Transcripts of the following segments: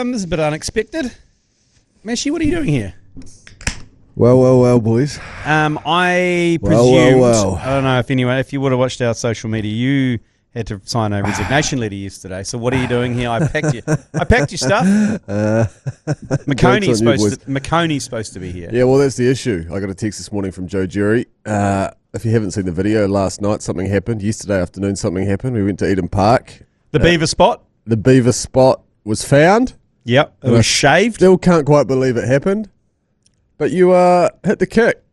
This is a bit unexpected. Mashy, what are you doing here? Well, boys. I presumed, well. I don't know if you would have watched our social media, you had to sign a resignation letter yesterday. So what are you doing here? I packed your stuff. McConey's supposed to be here. Yeah, well, that's the issue. I got a text this morning from Joe Jury. If you haven't seen the video, last night something happened. Yesterday afternoon something happened. We went to Eden Park. The beaver spot? The beaver spot was found. Yep, it was shaved. Still can't quite believe it happened. But you hit the kick.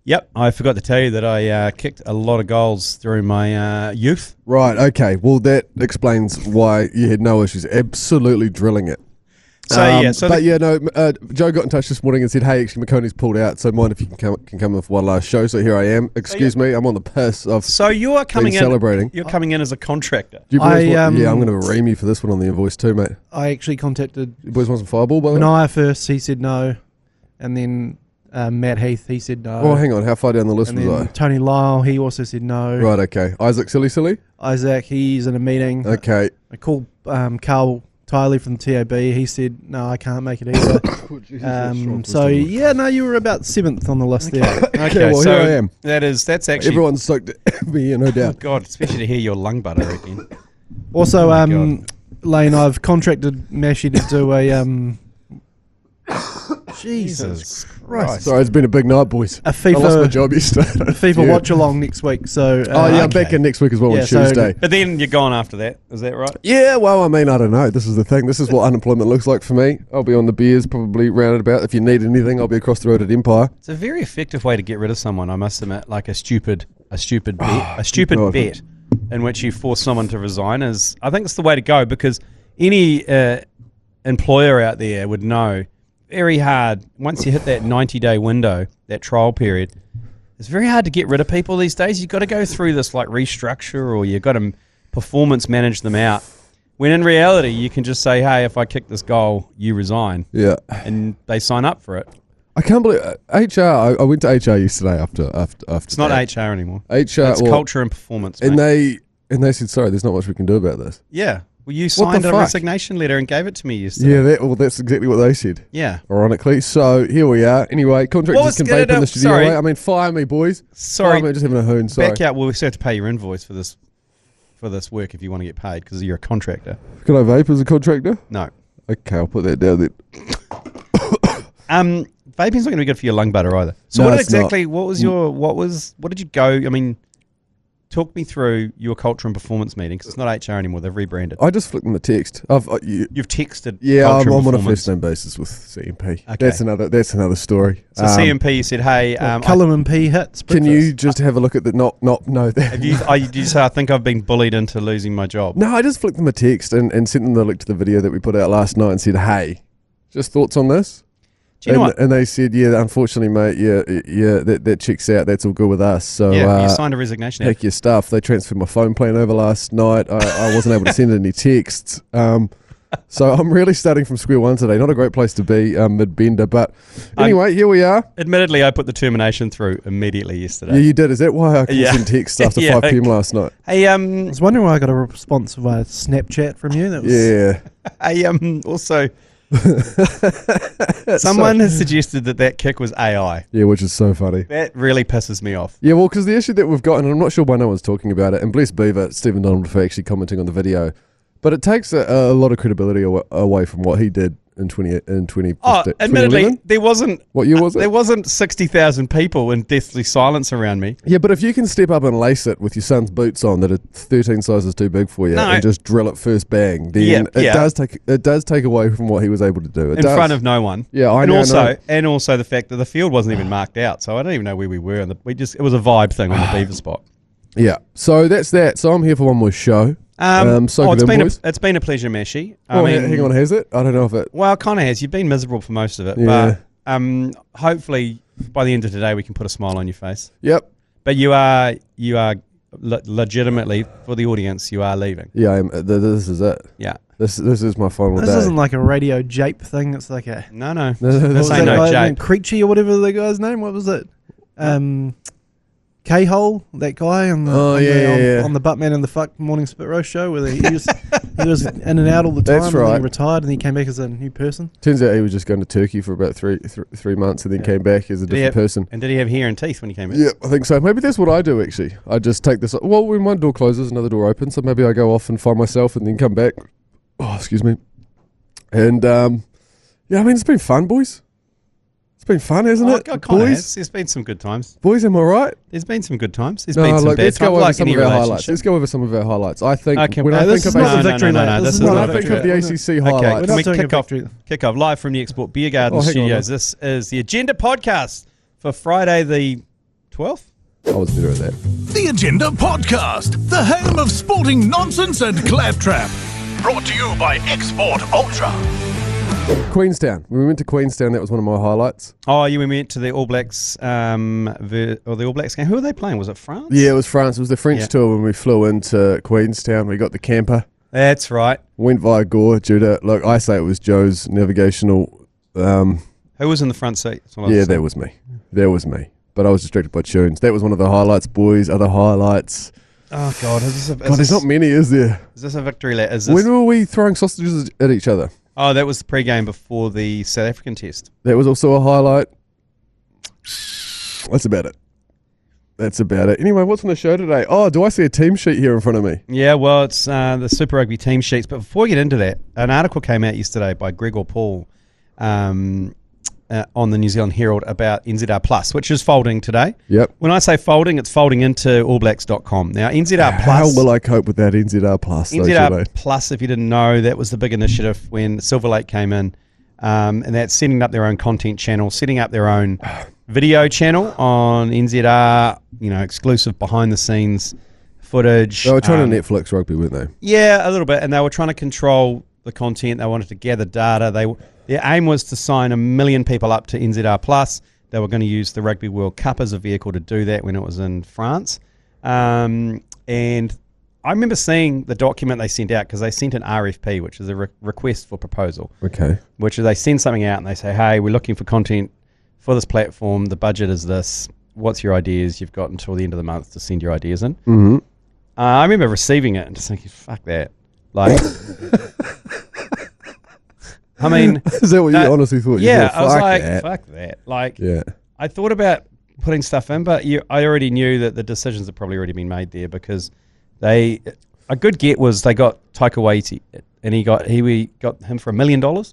Yep, I forgot to tell you that I kicked a lot of goals during my youth. Right, okay. Well, that explains why you had no issues. Absolutely drilling it. Joe got in touch this morning and said, hey, actually, McConey's pulled out, so mind if you can come in for one last show. So here I am. Excuse me, I'm on the piss. So you are coming in. Celebrating. You're coming in as a contractor. Do you boys I'm going to ream you for this one on the invoice too, mate. I actually contacted... You boys want some Fireball, by the way? Benaiah first, he said no. And then Matt Heath, he said no. Oh, hang on. How far down the list and was then I? Tony Lyle, he also said no. Right, okay. Isaac Silly? Isaac, he's in a meeting. Okay. I called Carl Tiley from the TAB. He said, no, I can't make it either. You were about 7th on the list there. Okay, well, here I am. That's actually... Everyone's stoked to be here, no doubt. Oh, God, especially to hear your lung butter again. Also, Lane, I've contracted Mashy to do a... Jesus Christ. Sorry, it's been a big night, boys. A FIFA, I lost my job yesterday. FIFA watch along next week. So I'm back in next week as well on Tuesday. But then you're gone after that. Is that right? Yeah, well, I mean, I don't know. This is the thing. This is what unemployment looks like for me. I'll be on the beers probably round about. If you need anything, I'll be across the road at Empire. It's a very effective way to get rid of someone, I must admit. Like a stupid bet in which you force someone to resign is, I think it's the way to go, because any employer out there would know very hard, once you hit that 90-day window, that trial period, it's very hard to get rid of people these days. You've got to go through this like restructure, or you've got to performance manage them out. When in reality, you can just say, hey, if I kick this goal, you resign. Yeah. And they sign up for it. I can't believe HR. I went to HR yesterday after. It's not HR anymore. HR. It's culture and performance. And mate. they said, sorry, there's not much we can do about this. Yeah. Well, you signed a resignation letter and gave it to me yesterday. Yeah, that's exactly what they said. Yeah. Ironically. So here we are. Anyway, contractors can vape in the studio. Sorry. I mean, fire me, boys. Sorry. Fire me, just having a hoon. Sorry. Back out. Well, we still have to pay your invoice for this work if you want to get paid, because you're a contractor. Can I vape as a contractor? No. Okay, I'll put that down then. Vaping's not going to be good for your lung butter either. So no, what did you go? I mean, talk me through your culture and performance meeting, because it's not HR anymore. They've rebranded. I just flicked them a text. You've texted. Yeah, I'm on a first name basis with CMP. Okay. That's another story. So CMP, you said, hey, Cullum and P hits. Can you just have a look at the no that? Did you say, I think I've been bullied into losing my job? No, I just flicked them a text and sent them the link to the video that we put out last night and said, hey, just thoughts on this? Do you know what? And they said, yeah, unfortunately, mate, that checks out. That's all good with us. So you signed a resignation. Pack your stuff. They transferred my phone plan over last night. I wasn't able to send any texts. So I'm really starting from square one today. Not a great place to be mid-bender. But anyway, here we are. Admittedly, I put the termination through immediately yesterday. Yeah, you did. Is that why I couldn't send texts after 5 p.m. last night? Hey, I was wondering why I got a response via Snapchat from you. Also... Someone has suggested that kick was AI. Yeah, which is so funny. That really pisses me off. Yeah, well, because the issue that we've got, and I'm not sure why no one's talking about it, and bless Beaver, Stephen Donald, for actually commenting on the video, but it takes a lot of credibility away from what he did in 2011. Admittedly, there wasn't... What year was it? There wasn't 60,000 people in deathly silence around me. Yeah, but if you can step up and lace it with your son's boots on that are 13 sizes too big for you and just drill it first bang, then it does take away from what he was able to do. In front of no one. Yeah, I know. And also the fact that the field wasn't even marked out, so I don't even know where we were. It was a vibe thing on the beaver spot. Yeah, so that's that. So I'm here for one more show. It's been a pleasure, Mashy. Hang on, has it? I don't know if it... Well, it kind of has. You've been miserable for most of it. Yeah. But hopefully by the end of today we can put a smile on your face. Yep. But you are legitimately, for the audience, you are leaving. Yeah, I am. This is it. Yeah. This is my final day. This isn't like a radio jape thing. It's like a... No. This ain't no jape. Creechy or whatever the guy's name. What was it? K-Hole, that guy on the on the Buttman and the Fuck Morning Spit Roast show, where he was in and out all the time. That's and right. then he retired, and he came back as a new person. Turns out he was just going to Turkey for about three months, and then came back as a different person. And did he have hair and teeth when he came back? Yeah, I think so. Maybe that's what I do, actually. I just take this... Well, when one door closes, another door opens, so maybe I go off and find myself and then come back. Oh, excuse me. And, it's been fun, boys. It's been fun, hasn't it? Boys? There's been some good times. Boys, am I right? There's been some good times. There's been some bad let's times. go over some of our highlights. Let's go over some of our highlights. I think when I think of the ACC highlights, can we kick off live from the Export Beer Garden Studios. This is the Agenda Podcast for Friday the 12th. I was better at that. The Agenda Podcast, the home of sporting nonsense and claptrap. Brought to you by Export Ultra. Queenstown. When we went to Queenstown, that was one of my highlights. Oh, you went to the All Blacks, the All Blacks game. Who were they playing? Was it France? Yeah, it was France. It was the French tour when we flew into Queenstown. We got the camper. That's right. Went via Gore due to, look, I say it was Joe's navigational. Who was in the front seat? That was me. That was me. But I was distracted by tunes. That was one of the highlights, boys. Other highlights. Oh, God. There's not many, is there? Is this a victory lap? When were we throwing sausages at each other? Oh, that was the pre-game before the South African test. That was also a highlight. That's about it. Anyway, what's on the show today? Oh, do I see a team sheet here in front of me? Yeah, well, it's the Super Rugby team sheets. But before we get into that, an article came out yesterday by Gregor Paul on the New Zealand Herald about NZR Plus, which is folding today. Yep. When I say folding, it's folding into allblacks.com. Now, NZR Plus... How will I cope with that NZR Plus? NZR Plus, if you didn't know, that was the big initiative when Silver Lake came in, and that's setting up their own content channel, setting up their own video channel on NZR, exclusive behind-the-scenes footage. They were trying to Netflix rugby, weren't they? Yeah, a little bit, and they were trying to control the content. They wanted to gather data. Their aim was to sign 1 million people up to NZR Plus. They were going to use the Rugby World Cup as a vehicle to do that when it was in France. And I remember seeing the document they sent out because they sent an RFP, which is a request for proposal. Okay. Which is they send something out and they say, hey, we're looking for content for this platform. The budget is this. What's your ideas? You've got until the end of the month to send your ideas in. Mm-hmm. I remember receiving it and just thinking, fuck that. Like... I mean... Is that what you honestly thought? Yeah, I was like, fuck that. Like, I thought about putting stuff in, but I already knew that the decisions had probably already been made there because a good get was they got Taika Waititi, and we got him for $1 million. To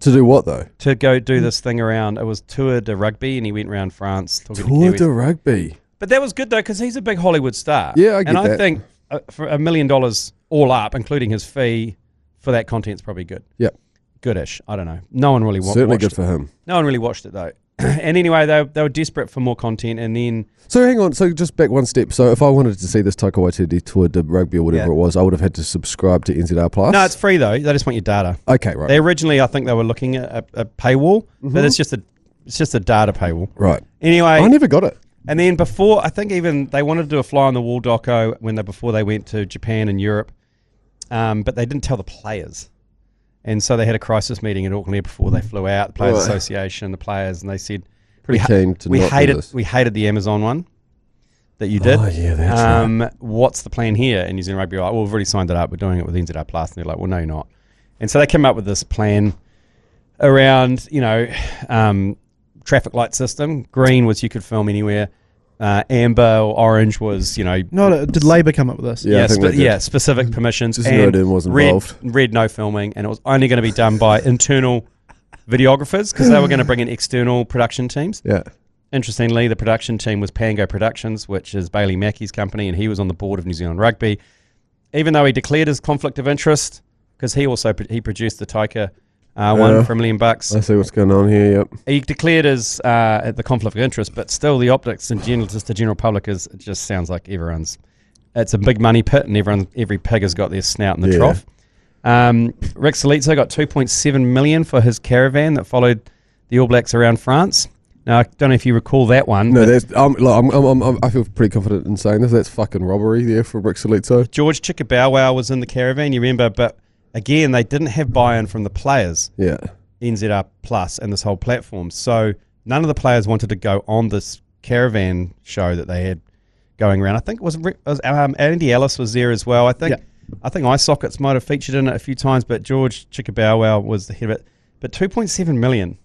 do what, though? To go do this thing around, it was Tour de Rugby, and he went around France. Tour de Rugby. But that was good, though, because he's a big Hollywood star. Yeah, I get that. And I think for $1 million all up, including his fee, for that content's probably good. Yep. Goodish. I don't know. No one really watched it. Certainly good for him. No one really watched it, though. And anyway, they were desperate for more content, and then... So hang on, so just back one step. So if I wanted to see this Taika Waititi Tour de Rugby or whatever it was, I would have had to subscribe to NZR Plus? No, it's free, though. They just want your data. Okay, right. They originally, I think they were looking at a paywall, but it's just a data paywall. Right. Anyway... I never got it. And then before, I think even they wanted to do a fly-on-the-wall doco before they went to Japan and Europe, but they didn't tell the players. And so they had a crisis meeting in Auckland before they flew out, the Players Association, the players, and they said, we hated the Amazon one that you did. Oh, yeah, that's right. What's the plan here? And New Zealand Rugby were like, well, we've already signed it up. We're doing it with NZR Plus. And they're like, well, no, you're not. And so they came up with this plan around, traffic light system. Green was you could film anywhere. Amber or orange was, did Labour come up with this? Yeah, specific permissions. Just and no was involved. Red, no filming, and it was only going to be done by internal videographers because they were going to bring in external production teams. Yeah. Interestingly, the production team was Pango Productions, which is Bailey Mackey's company, and he was on the board of New Zealand Rugby. Even though he declared his conflict of interest, because he produced the Taika one for $1 million. I see what's going on here. Yep. He declared his the conflict of interest, but still the optics in general, just the general public it just sounds like it's a big money pit, and every pig has got their snout in the trough. Rick Solizzo got $2.7 million for his caravan that followed the All Blacks around France. Now I don't know if you recall that one. No, I feel pretty confident in saying this. That's fucking robbery there for Rick Solizzo. George Chickabow was in the caravan, you remember, but again, they didn't have buy-in from the players. Yeah. NZR Plus and this whole platform. So none of the players wanted to go on this caravan show that they had going around. I think it was Andy Ellis was there as well. I think iSockets might have featured in it a few times, but George Chickabow was the head of it. But 2.7 million.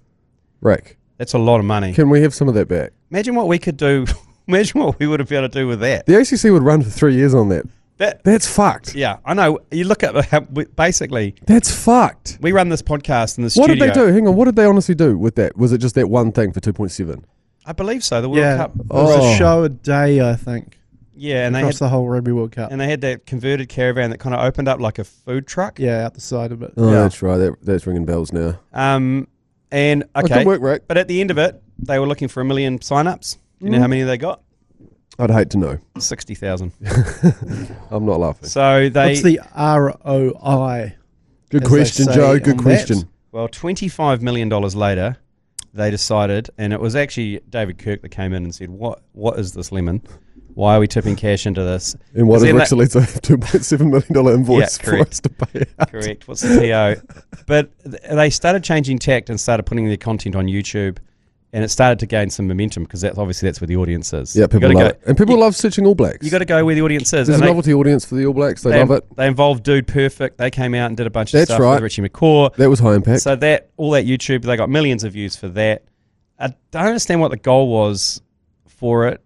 Rick. That's a lot of money. Can we have some of that back? Imagine what we could do. Imagine what we would have been able to do with that. The ACC would run for 3 years on that. That's fucked. Yeah, I know. You look at basically. That's fucked. We run this podcast in the studio. What did they do? Hang on. What did they honestly do with that? Was it just that one thing for 2.7? I believe so. The World Cup. It was a show a day, I think. Yeah, and across the whole Rugby World Cup. And they had that converted caravan that kind of opened up like a food truck. Yeah, out the side of it. Oh, that's right. That's ringing bells now. And okay, good work, Rick. But at the end of it, they were looking for 1 million sign-ups. You know how many they got? I'd hate to know. 60,000. I'm not laughing. So what's the ROI? Good question, Joe. Good question. That? Well, $25 million later, they decided, and it was actually David Kirk that came in and said, "What is this lemon? Why are we tipping cash into this?" And what is Rick Salito $2.7 million invoice for us to pay out? Correct. What's the PO? But they started changing tact and started putting their content on YouTube, and it started to gain some momentum because that's where the audience is. Yeah, people love it. And people love searching All Blacks. You got to go where the audience is. There's a novelty audience for the All Blacks. They love it. They involved Dude Perfect. They came out and did a bunch of stuff right. with Richie McCaw. That was high impact. So all that YouTube, they got millions of views for that. I don't understand what the goal was for it.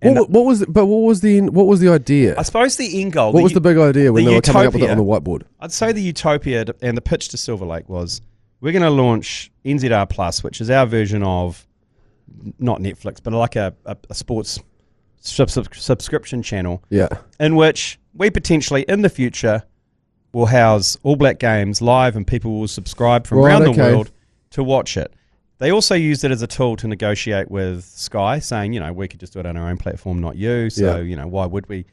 What was the idea? I suppose the end goal. What was the big idea when they were coming up with it on the whiteboard? I'd say the utopia and the pitch to Silver Lake was, we're going to launch NZR Plus, which is our version of not Netflix, but like a sports subscription channel. Yeah. In which we potentially in the future will house All Black games live, and people will subscribe from around the world to watch it. They also used it as a tool to negotiate with Sky, saying, we could just do it on our own platform, not you. So, why would we,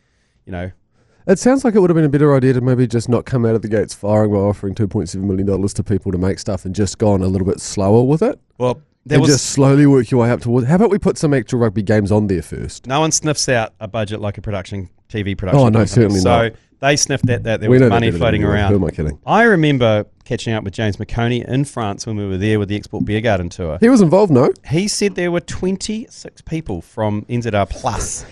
It sounds like it would have been a better idea to maybe just not come out of the gates firing by offering $2.7 million to people to make stuff and just gone a little bit slower with it. Well, just slowly work your way up towards. How about we put some actual rugby games on there first? No one sniffs out a budget like a TV production. Oh, no, certainly not. So they sniffed that there was money floating around. Who am I kidding? I remember catching up with James McConey in France when we were there with the Export Beer Garden tour. He was involved, no? He said there were 26 people from NZR Plus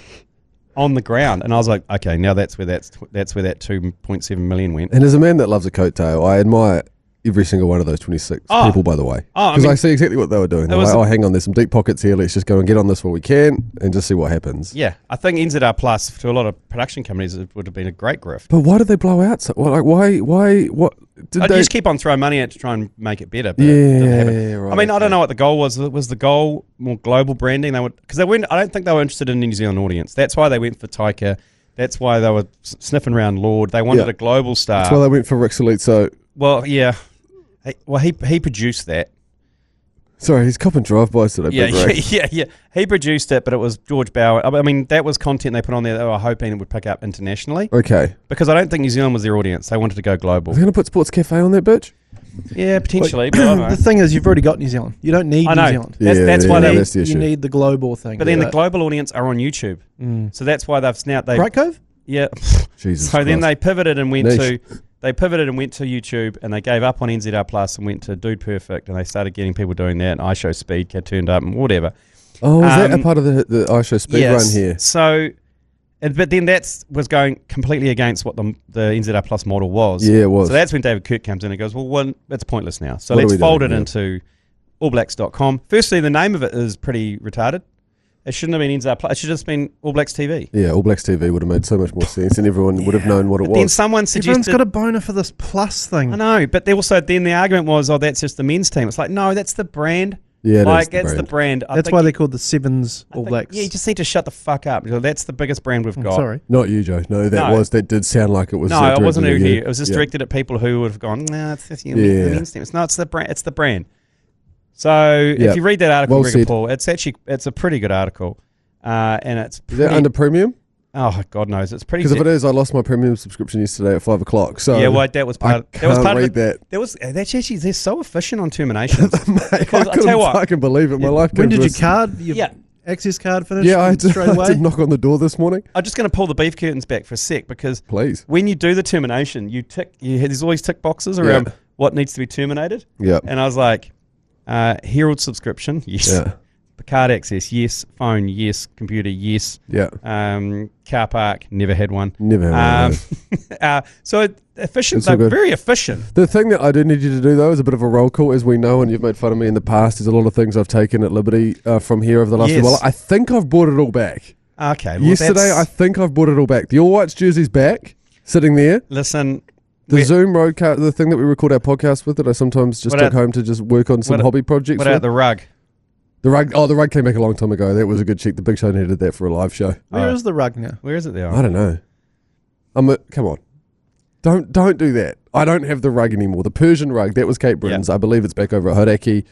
on the ground, and I was like, okay, now that's where that 2.7 million went. And as a man that loves a coattail, I admire every single one of those 26 people, by the way. Because I see exactly what they were doing. They're like, hang on, there's some deep pockets here. Let's just go and get on this while we can and just see what happens. Yeah, I think NZR Plus, to a lot of production companies, it would have been a great grift. But why did they blow out? What did they just keep on throwing money at to try and make it better? But right. I mean, I don't know what the goal was. Was the goal more global branding? Because they weren't. I don't think they were interested in the New Zealand audience. That's why they went for Taika. That's why they were sniffing around Lord. They wanted a global star. That's why they went for Rick Salito. Well, yeah. He produced that. Sorry, he's copping drive-bys today. Yeah. He produced it, but it was George Bauer. I mean, that was content they put on there that they were hoping it would pick up internationally. Okay. Because I don't think New Zealand was their audience. They wanted to go global. Are they going to put Sports Cafe on that bitch? Yeah, potentially. But I don't know. The thing is, you've already got New Zealand. You don't need New Zealand. That's why that's the issue. You need the global thing. But then the global audience are on YouTube. So that's why Bright Cove? Yeah. Jesus so Christ. then they pivoted and went to YouTube, and they gave up on NZR Plus and went to Dude Perfect, and they started getting people doing that, and iShow Speed turned up and whatever. Oh, is that a part of the iShow Speed run here? So, but then that was going completely against what the NZR Plus model was. Yeah, it was. So that's when David Kirk comes in and goes, well, it's pointless now. So let's fold it into allblacks.com. Firstly, the name of it is pretty retarded. It shouldn't have been NZR Plus. It should have just been All Blacks TV. Yeah, All Blacks TV would have made so much more sense, and everyone would have known what it was. Then someone suggested... Everyone's got a boner for this Plus thing. I know, but then the argument was, that's just the men's team. It's like, no, that's the brand. Yeah, that's the brand. That's why they're called the Sevens All Blacks. Yeah, you just need to shut the fuck up. That's the biggest brand we've got. Sorry. Not you, Joe. No, that did sound like it was. No, it wasn't here. It was just directed at people who would have gone, nah, it's just the men's team. It's the brand. It's the brand. So if you read that article, Paul, it's a pretty good article. And it's is that under premium? Oh, God knows. It's pretty. Because if it is, I lost my premium subscription yesterday at 5 o'clock. So yeah, well, that was part. That was part of it. That's actually they're so efficient on terminations. Mate, I couldn't fucking believe it. My life. When did your access card finish? Yeah, I straight away. I did knock on the door this morning. I'm just going to pull the beef curtains back for a sec because please, when you do the termination, there's always tick boxes around what needs to be terminated. Yeah, and I was like, Herald subscription, yes. Yeah. card access, yes. Phone, yes. Computer, yes. Yeah. Car park, never had one. Never had one. So efficient, It's all they're good. very efficient. The thing that I do need you to do, though, is a bit of a roll call, as we know, and you've made fun of me in the past. There's a lot of things I've taken at Liberty from here over the last while. I think I've brought it all back. Okay. Well, Yesterday, I think I've brought it all back. The All Whites jersey's back, sitting there. Listen. The Zoom roadcast, the thing that we record our podcast with, that I sometimes just took home to just work on some hobby projects. What about the rug? The rug? Oh, the rug came back a long time ago. That was a good check. The Big Show needed that for a live show. Where is the rug now? Where is it there? I don't know. Come on. Don't do that. I don't have the rug anymore. The Persian rug, that was Cape Britain's. I believe it's back over at Hodaki.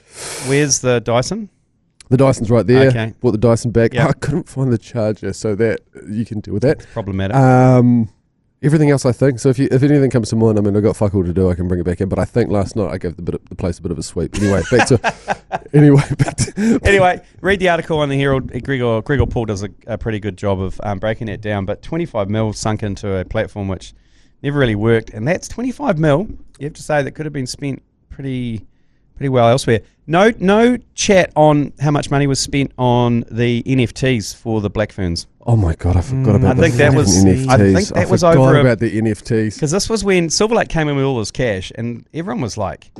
Where's the Dyson? The Dyson's right there. Okay. Brought the Dyson back. Yep. I couldn't find the charger, so that you can deal with that. Problematic. Everything else, I think. So if anything comes to mind, I mean, I've got fuck all to do. I can bring it back in. But I think last night I gave the place a bit of a sweep. Anyway, back to. Anyway, read the article on the Herald. Gregor Paul does a pretty good job of breaking it down. But 25 mil sunk into a platform which never really worked, and that's 25 mil. You have to say that could have been spent pretty well elsewhere. No chat on how much money was spent on the NFTs for the Black Ferns. Oh my god, I forgot about I think that was NFTs. I think that was over about the NFTs, because this was when Silver Lake came in with all this cash, and everyone was like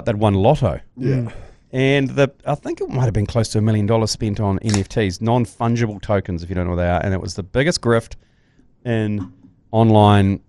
they'd won lotto. Yeah. And I think it might have been close to $1 million spent on NFTs, non-fungible tokens, if you don't know what they are, and it was the biggest grift in online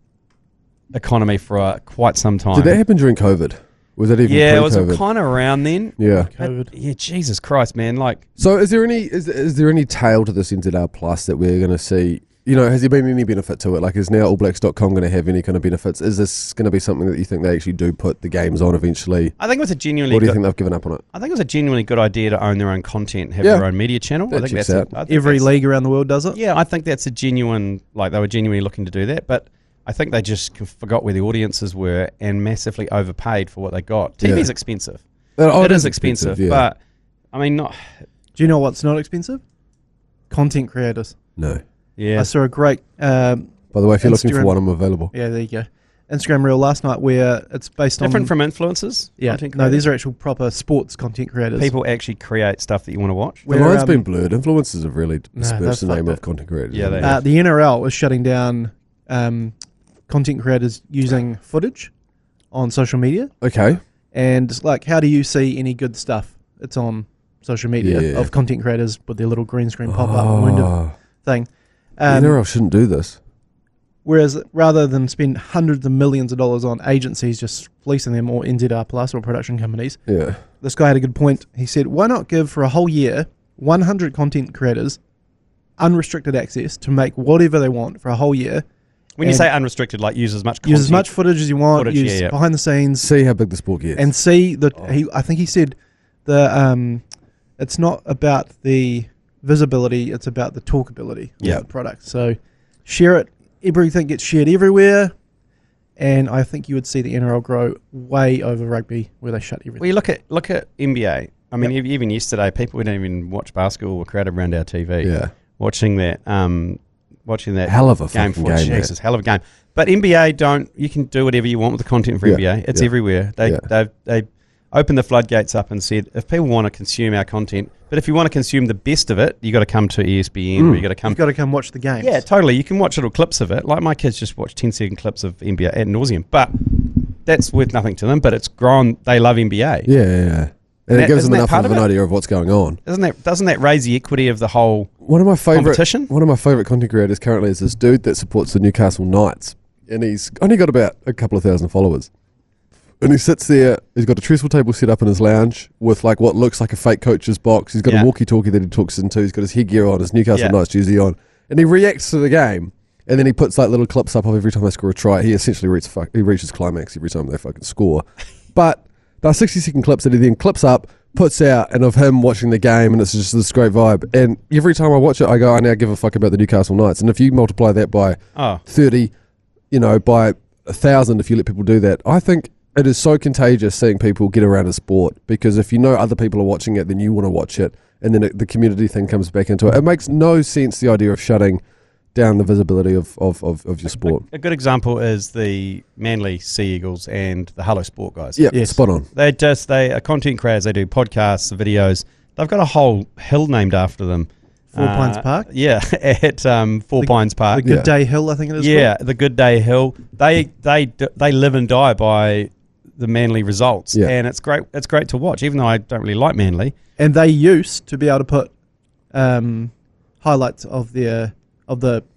economy for quite some time. Did that happen during COVID? Was that even it was pre-COVID? kind of around then. Yeah. COVID. Yeah, Jesus Christ, man. Like, so is there any tail to this NZR Plus that we're going to see? You know, has there been any benefit to it? Like, is now allblacks.com going to have any kind of benefits? Is this going to be something that you think they actually do put the games on eventually? I think it was a genuinely Or do you think they've given up on it? I think it was a genuinely good idea to own their own content, have their own media channel. That I think checks that's out. Every league around the world does it. Yeah, I think that's a genuine, like they were genuinely looking to do that, but I think they just forgot where the audiences were and massively overpaid for what they got. TV's expensive. It is expensive, but I mean, not. Do you know what's not expensive? Content creators. No. Yeah. I saw a great. By the way, if you're looking for Instagram- one, I'm available. Yeah, there you go. Instagram reel last night where it's based on Different from influencers? Yeah, content no, creators? these are actual proper sports content creators. People actually create stuff that you want to watch. The line's been blurred. Influencers have really dispersed the they've name fucked of content creators. Yeah, they have. The NRL is shutting down content creators using footage on social media. Okay. And it's like, how do you see any good stuff? It's on social media of content creators with their little green screen pop-up window thing. The NRL shouldn't do this. Whereas rather than spend hundreds of millions of dollars on agencies just fleecing them, or NZR Plus or production companies, this guy had a good point. He said, why not give for a whole year 100 content creators unrestricted access to make whatever they want for a whole year? When you say unrestricted, like use as much content. Use as much footage as you want, Footage, use behind the scenes. See how big the sport gets. And see that I think he said it's not about the visibility, it's about the talkability of the product. So share it, everything gets shared everywhere, and I think you would see the NRL grow way over rugby where they shut everything. Well, you look at NBA. I mean, even yesterday, people who don't even watch basketball were crowded around our TV watching that hell of a game fucking for game. Jesus, hell of a game. But NBA you can do whatever you want with the content for NBA. It's everywhere. They opened the floodgates up and said, if people want to consume our content, but if you want to consume the best of it, you got to come to ESPN or you got to come. You've got to come watch the games. Yeah, totally. You can watch little clips of it. Like my kids just watch 10-second clips of NBA ad nauseum, but that's worth nothing to them. But it's grown. They love NBA. Yeah. And it gives them enough of an idea of what's going on. Doesn't that raise the equity of the whole competition? One of my favourite content creators currently is this dude that supports the Newcastle Knights, and he's only got about a couple of thousand followers. And he sits there, he's got a trestle table set up in his lounge with like what looks like a fake coach's box. He's got a walkie-talkie that he talks into. He's got his headgear on, his Newcastle Knights jersey on. And he reacts to the game. And then he puts like little clips up of every time they score a try. He essentially reaches climax every time they fucking score. But there are 60-second clips that he then clips up, puts out, and of him watching the game, and it's just this great vibe. And every time I watch it, I go, I now give a fuck about the Newcastle Knights. And if you multiply that by 30, by 1,000, if you let people do that, I think it is so contagious seeing people get around a sport, because if you know other people are watching it, then you want to watch it, and then the community thing comes back into it. It makes no sense, the idea of shutting down the visibility of your sport. A good example is the Manly Sea Eagles and the Hello Sport guys. Yeah, spot on. They are content creators. They do podcasts, videos. They've got a whole hill named after them. Four Pines Park? Yeah, at Four Pines Park. The Good Day Hill, I think it is. Yeah, the Good Day Hill. They live and die by the Manly results, and it's great. It's great to watch, even though I don't really like Manly. And they used to be able to put highlights of the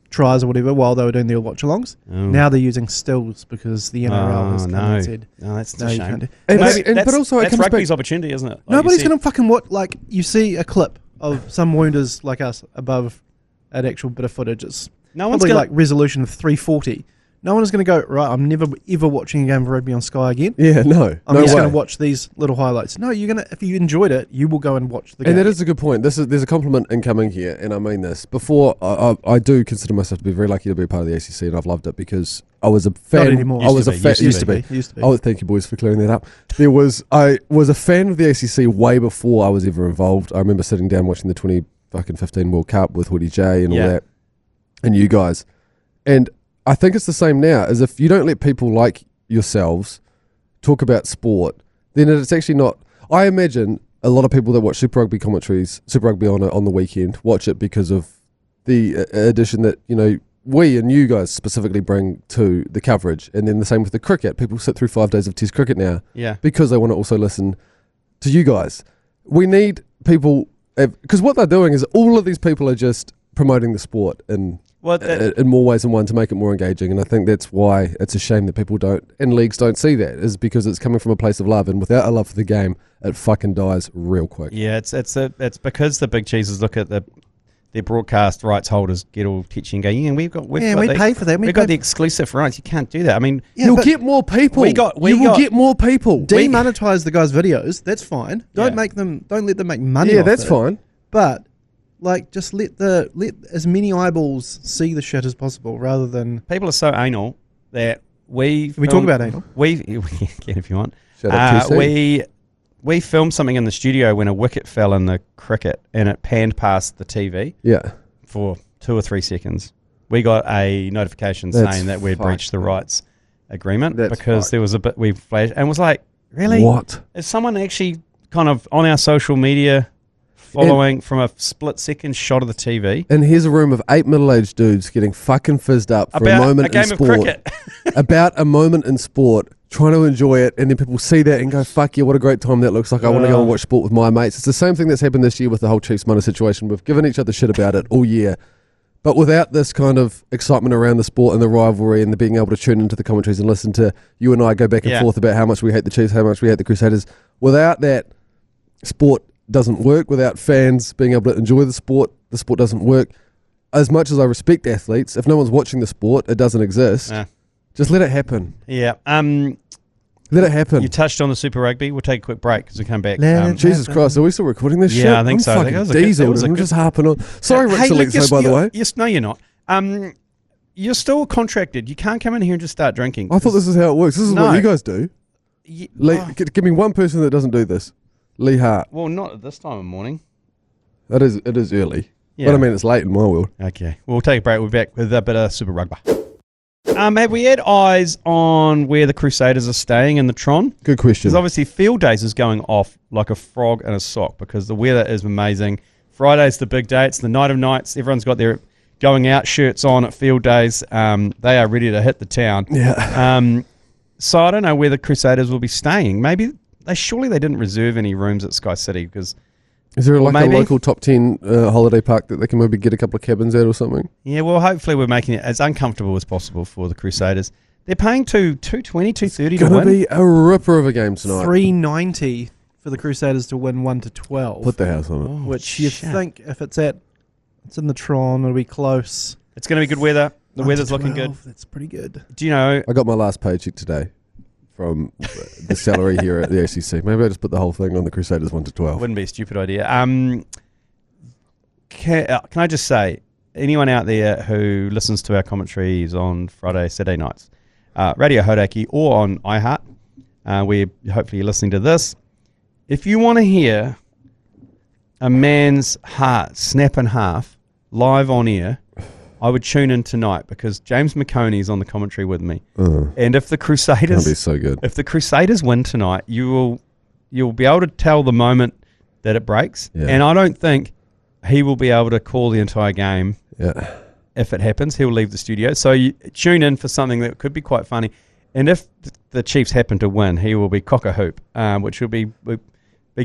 tries or whatever while they were doing their watch-alongs. Now they're using stills because the NRL has come and said, no, that's no, a you shame. can't do. But also, that's rugby's opportunity, isn't it? Like nobody's going to fucking watch. Like, you see a clip of some wounders like us above an actual bit of footage. It's probably like resolution of 340. No one is going to go, right, I'm never ever watching a game of rugby on Sky again. Yeah, no. I'm just going to watch these little highlights. No, you're going to, if you enjoyed it, you will go and watch the game. And that is a good point. There's a compliment incoming here, and I mean this. Before, I do consider myself to be very lucky to be a part of the ACC, and I've loved it because I was a fan. Not anymore. Used to be. Oh, thank you, boys, for clearing that up. I was a fan of the ACC way before I was ever involved. I remember sitting down watching the 2015 World Cup with Woody J and all that, and you guys. And I think it's the same now, as if you don't let people like yourselves talk about sport, then it's actually not. I imagine a lot of people that watch Super Rugby commentaries, Super Rugby on the weekend, watch it because of the addition that, we and you guys specifically bring to the coverage. And then the same with the cricket. People sit through 5 days of Test cricket now because they want to also listen to you guys. We need people, because what they're doing is all of these people are just promoting the sport in more ways than one to make it more engaging, and I think that's why it's a shame that people don't, and leagues don't see that, is because it's coming from a place of love, and without a love for the game, it fucking dies real quick. Yeah, it's because the big cheeses look at their broadcast rights holders get all tetchy and go, we pay for that. We've got the exclusive rights. You can't do that. I mean, you'll get more people. You will get more people. Demonetize the guys' videos. That's fine. Don't let them make money. Yeah, that's fine. But just let as many eyeballs see the shit as possible, rather than people are so anal that we talk about anal. We can if you want. Shut up, TC. We filmed something in the studio when a wicket fell in the cricket and it panned past the TV. Yeah. For 2 or 3 seconds, we got a notification saying that we'd breached the rights agreement because there was a bit we flashed and was like, really? What? Is someone actually kind of on our social media following from a split-second shot of the TV? And here's a room of 8 middle-aged dudes getting fucking fizzed up for a moment in sport. Of cricket. About a moment in sport, trying to enjoy it, and then people see that and go, fuck yeah, what a great time that looks like. I want to go and watch sport with my mates. It's the same thing that's happened this year with the whole Chiefs Munster situation. We've given each other shit about it all year. But without this kind of excitement around the sport and the rivalry and the being able to tune into the commentaries and listen to you and I go back and forth about how much we hate the Chiefs, how much we hate the Crusaders, without that, sport doesn't work. Without fans being able to enjoy the sport doesn't work. As much as I respect athletes, if no one's watching the sport, it doesn't exist. Just let it happen. Yeah. Let it happen. You touched on the Super Rugby. We'll take a quick break because we come back. Jesus Christ, are we still recording this shit? Yeah, I think so. I'm just harping on. Sorry, Rick Selexo, by the way. Yes, no, you're not. You're still contracted. You can't come in here and just start drinking. I thought this is how it works. This is what you guys do. Give me one person that doesn't do this. Lee Hart. Well, not at this time of morning. It is early. Yeah. But I mean, it's late in my world. Okay. We'll take a break. We're back with a bit of Super Rugby. Have we had eyes on where the Crusaders are staying in the Tron? Good question. Because obviously field days is going off like a frog in a sock because the weather is amazing. Friday's the big day. It's the night of nights. Everyone's got their going out shirts on at field days. They are ready to hit the town. Yeah. So I don't know where the Crusaders will be staying. Maybe surely they didn't reserve any rooms at Sky City because... Is there a local top 10 holiday park that they can maybe get a couple of cabins at or something? Yeah, well, hopefully we're making it as uncomfortable as possible for the Crusaders. They're paying $220, $230 to win. It's going to be a ripper of a game tonight. $390 for the Crusaders to win 1-12. Put the house on it. Which you think if it's in the Tron, it'll be close. It's going to be good weather. The weather's looking good. That's pretty good. Do you know? I got my last paycheck today from the salary here at the ACC. Maybe I just put the whole thing on the Crusaders 1-12. Wouldn't be a stupid idea. Can I just say, anyone out there who listens to our commentaries on Friday, Saturday nights, Radio Hodaki or on iHeart, where hopefully you're listening to this, if you want to hear a man's heart snap in half live on air, I would tune in tonight because James McConey's on the commentary with me. And if the Crusaders... That'll be so good. If the Crusaders win tonight, you'll be able to tell the moment that it breaks. Yeah. And I don't think he will be able to call the entire game. Yeah. If it happens, he'll leave the studio. So you tune in for something that could be quite funny. And if the Chiefs happen to win, he will be cock a hoop, which will be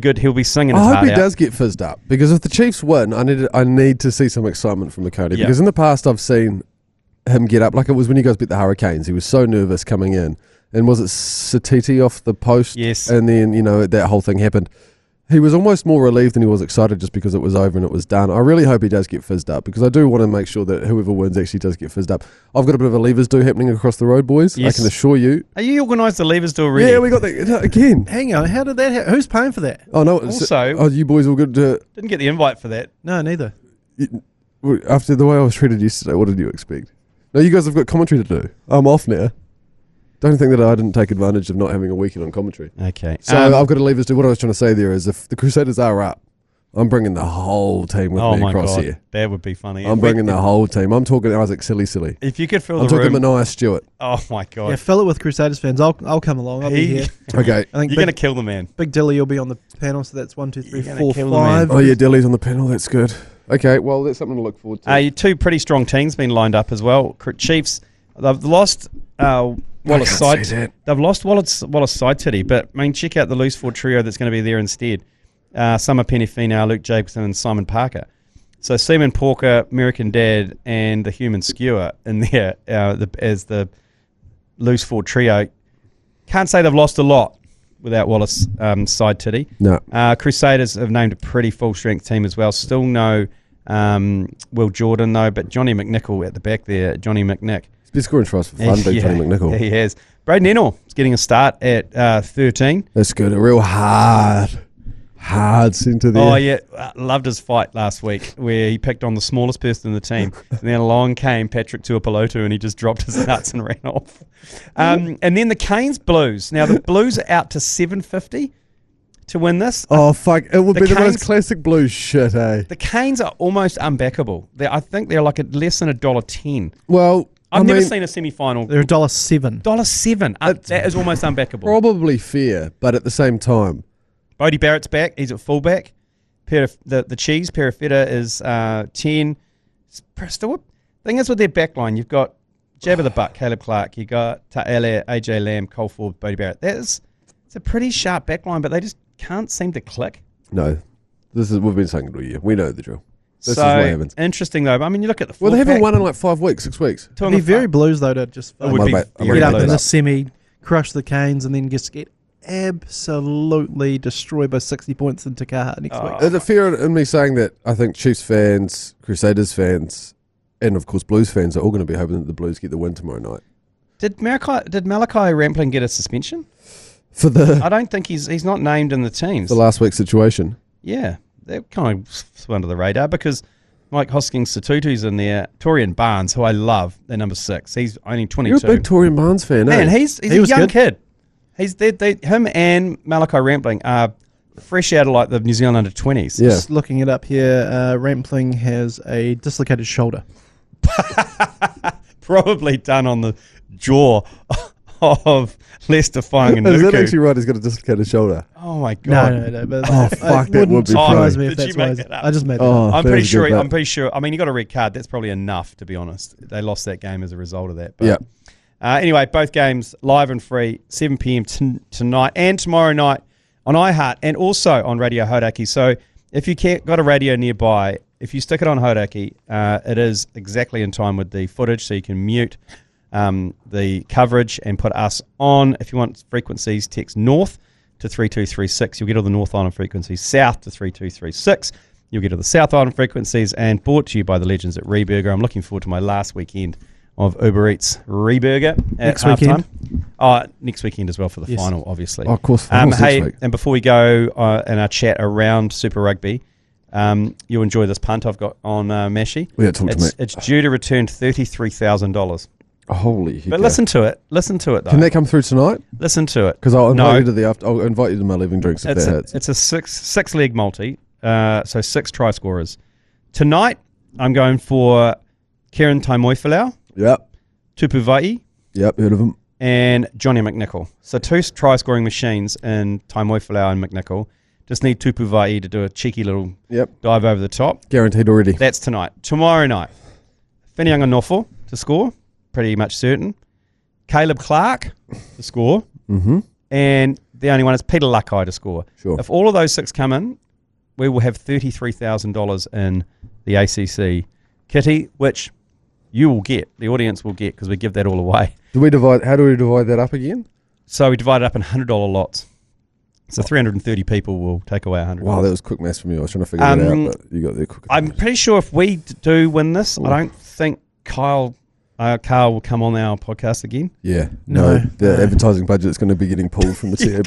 good. He'll be singing his I heart hope he out. does get fizzed up, because if the Chiefs win, I need to see some excitement from the Caddie. Yeah. Because in the past I've seen him get up, like it was when you guys beat the Hurricanes. He was so nervous coming in. And was it Satiti off the post? Yes. And then, that whole thing happened. He was almost more relieved than he was excited just because it was over and it was done. I really hope he does get fizzed up, because I do want to make sure that whoever wins actually does get fizzed up. I've got a bit of a levers do happening across the road, boys. Yes. I can assure you. Are you organised the levers do already? Yeah, we got that again. Hang on, how did that who's paying for that? Oh, no. Also- you boys all good to... Didn't get the invite for that. No, neither. After the way I was treated yesterday, what did you expect? No, you guys have got commentary to do. I'm off now. Don't think that I didn't take advantage of not having a weekend on commentary. Okay. So I've got to leave us do what I was trying to say there is, if the Crusaders are up, I'm bringing the whole team with Oh me my across God, here. that would be funny. I'm bringing the whole team. I'm talking Isaac Silly. If you could fill I'm the talking room. Mania Stewart. Oh my God. Yeah, fill it with Crusaders fans. I'll come along. I'll be here. Okay. I think You're going to kill the man. Big Dilly will be on the panel, so that's 1, 2, 3, You're gonna 4, kill the man. 5. Oh, yeah, Dilly's on the panel. That's good. Okay, well, that's something to look forward to. Two pretty strong teams been lined up as well. Chiefs, they've lost Wallace can't see side. that. They've lost Wallace side titty, but I mean, check out the loose forward trio that's going to be there instead. Summer Penifina, Luke Jacobson, and Simon Parker. So Seaman Porker, American Dad, and the Human Skewer in there as the loose forward trio. Can't say they've lost a lot without Wallace side titty. No. Crusaders have named a pretty full strength team as well. Still no Will Jordan though, but Johnny McNichol at the back there. Johnny McNick. He's been scoring tries for fun, big Johnny McNichol. Yeah, he has. Braden Ennell is getting a start at 13. That's good. A real hard centre there. Oh, yeah. Loved his fight last week where he picked on the smallest person in the team. And then along came Patrick Tuipulotu and he just dropped his nuts and ran off. And then the Canes Blues. Now, the Blues are out to $7.50 to win this. Oh, fuck. It would The be the most Canes- classic Blues shit, eh? The Canes are almost unbackable. I think they're like less than $1.10. Well, I've never seen a semi-final. They're $1.07. $1.07. That is almost unbackable. probably fair, but at the same time, Bodie Barrett's back. He's at fullback. The Cheese, Perifetta is 10. Thing is with their backline, you've got Jabba the Buck, Caleb Clark. You got Ta'ele, AJ Lamb, Cole Ford, Bodie Barrett. It's a pretty sharp backline, but they just can't seem to click. no. We've been saying it all year. We know the drill. This is so what happens. interesting though. I mean, you look at the Well, they full haven't pack, won in like 5 weeks, 6 weeks. two on It'd be the very front. Blues, though, to just It would be I'm very get up blues. in the Blues. semi, crush the Canes, and then just get absolutely destroyed by 60 points in Takaha next week. Is it fair in me saying that I think Chiefs fans, Crusaders fans, and of course Blues fans are all going to be hoping that the Blues get the win tomorrow night? Did Malachi Rampling get a suspension? For the I don't think he's not named in the teams. last week's situation. Yeah, they're kind of flew under the radar because Mike Hoskins Satutu's in there. Torian Barnes, who I love, they're number 6. He's only 22. You're a big Torian Barnes fan, Man, eh? he's He a was young good. kid. Him and Malachi Rampling are fresh out of like the New Zealand under 20s. Yeah. Just looking it up here, Rampling has a dislocated shoulder. Probably done on the jaw of Lester Fang and Is that Nuku. actually right? He's got a dislocated shoulder. Oh my god! No. But Oh, fuck, that wouldn't would be surprise funny. me if Did that's you why. make that up? I just made that Oh, up. I'm that pretty was sure. good, I'm pretty sure. I mean, he got a red card. That's probably enough, to be honest. They lost that game as a result of that. But, Yeah. Anyway, both games live and free, 7 p.m. Tonight and tomorrow night on iHeart and also on Radio Hodaki. So if you got a radio nearby, if you stick it on Hodaki, it is exactly in time with the footage, so you can mute the coverage and put us on. If you want frequencies, text north to 3236. You'll get all the North Island frequencies. South to 3236. You'll get all the South Island frequencies, and brought to you by the legends at Reburger. I'm looking forward to my last weekend of Uber Eats Reburger at Next weekend? halftime. Next weekend as well for the Yes. final, obviously. Oh, of course, finals hey, next week. and before we go in our chat around Super Rugby, you'll enjoy this punt I've got on Mashy. Yeah, talk to me. It's due to return $33,000. Holy But listen to it. Listen to it, though. Can that come through tonight? Listen to it. Because I'll invite No. you to the after. I'll invite you to my living drinks if that hits. It's a six leg multi, so 6 try scorers. Tonight, I'm going for Kieran Taimoifalau, Yep. Tupuvai, Yep. Heard of him. and Johnny McNichol. So 2 try scoring machines in Taimoifalau and McNichol. Just need Tupu Vai to do a cheeky little Yep. dive over the top. Guaranteed already. That's tonight. Tomorrow night, Whinianga Nofo to score, pretty much certain. Caleb Clark to score. Mm-hmm. And the only one is Peter Lakai to score. Sure. If all of those 6 come in, we will have $33,000 in the ACC kitty, which you will get, the audience will get, because we give that all away. How do we divide that up again? So we divide it up in $100 lots. So 330 people will take away $100. Wow, that was quick maths for me. I was trying to figure it out, but you got there quicker. I'm pretty sure if we do win this, I don't think Carl will come on our podcast again. Yeah. No. The advertising budget is going to be getting pulled from the TAB.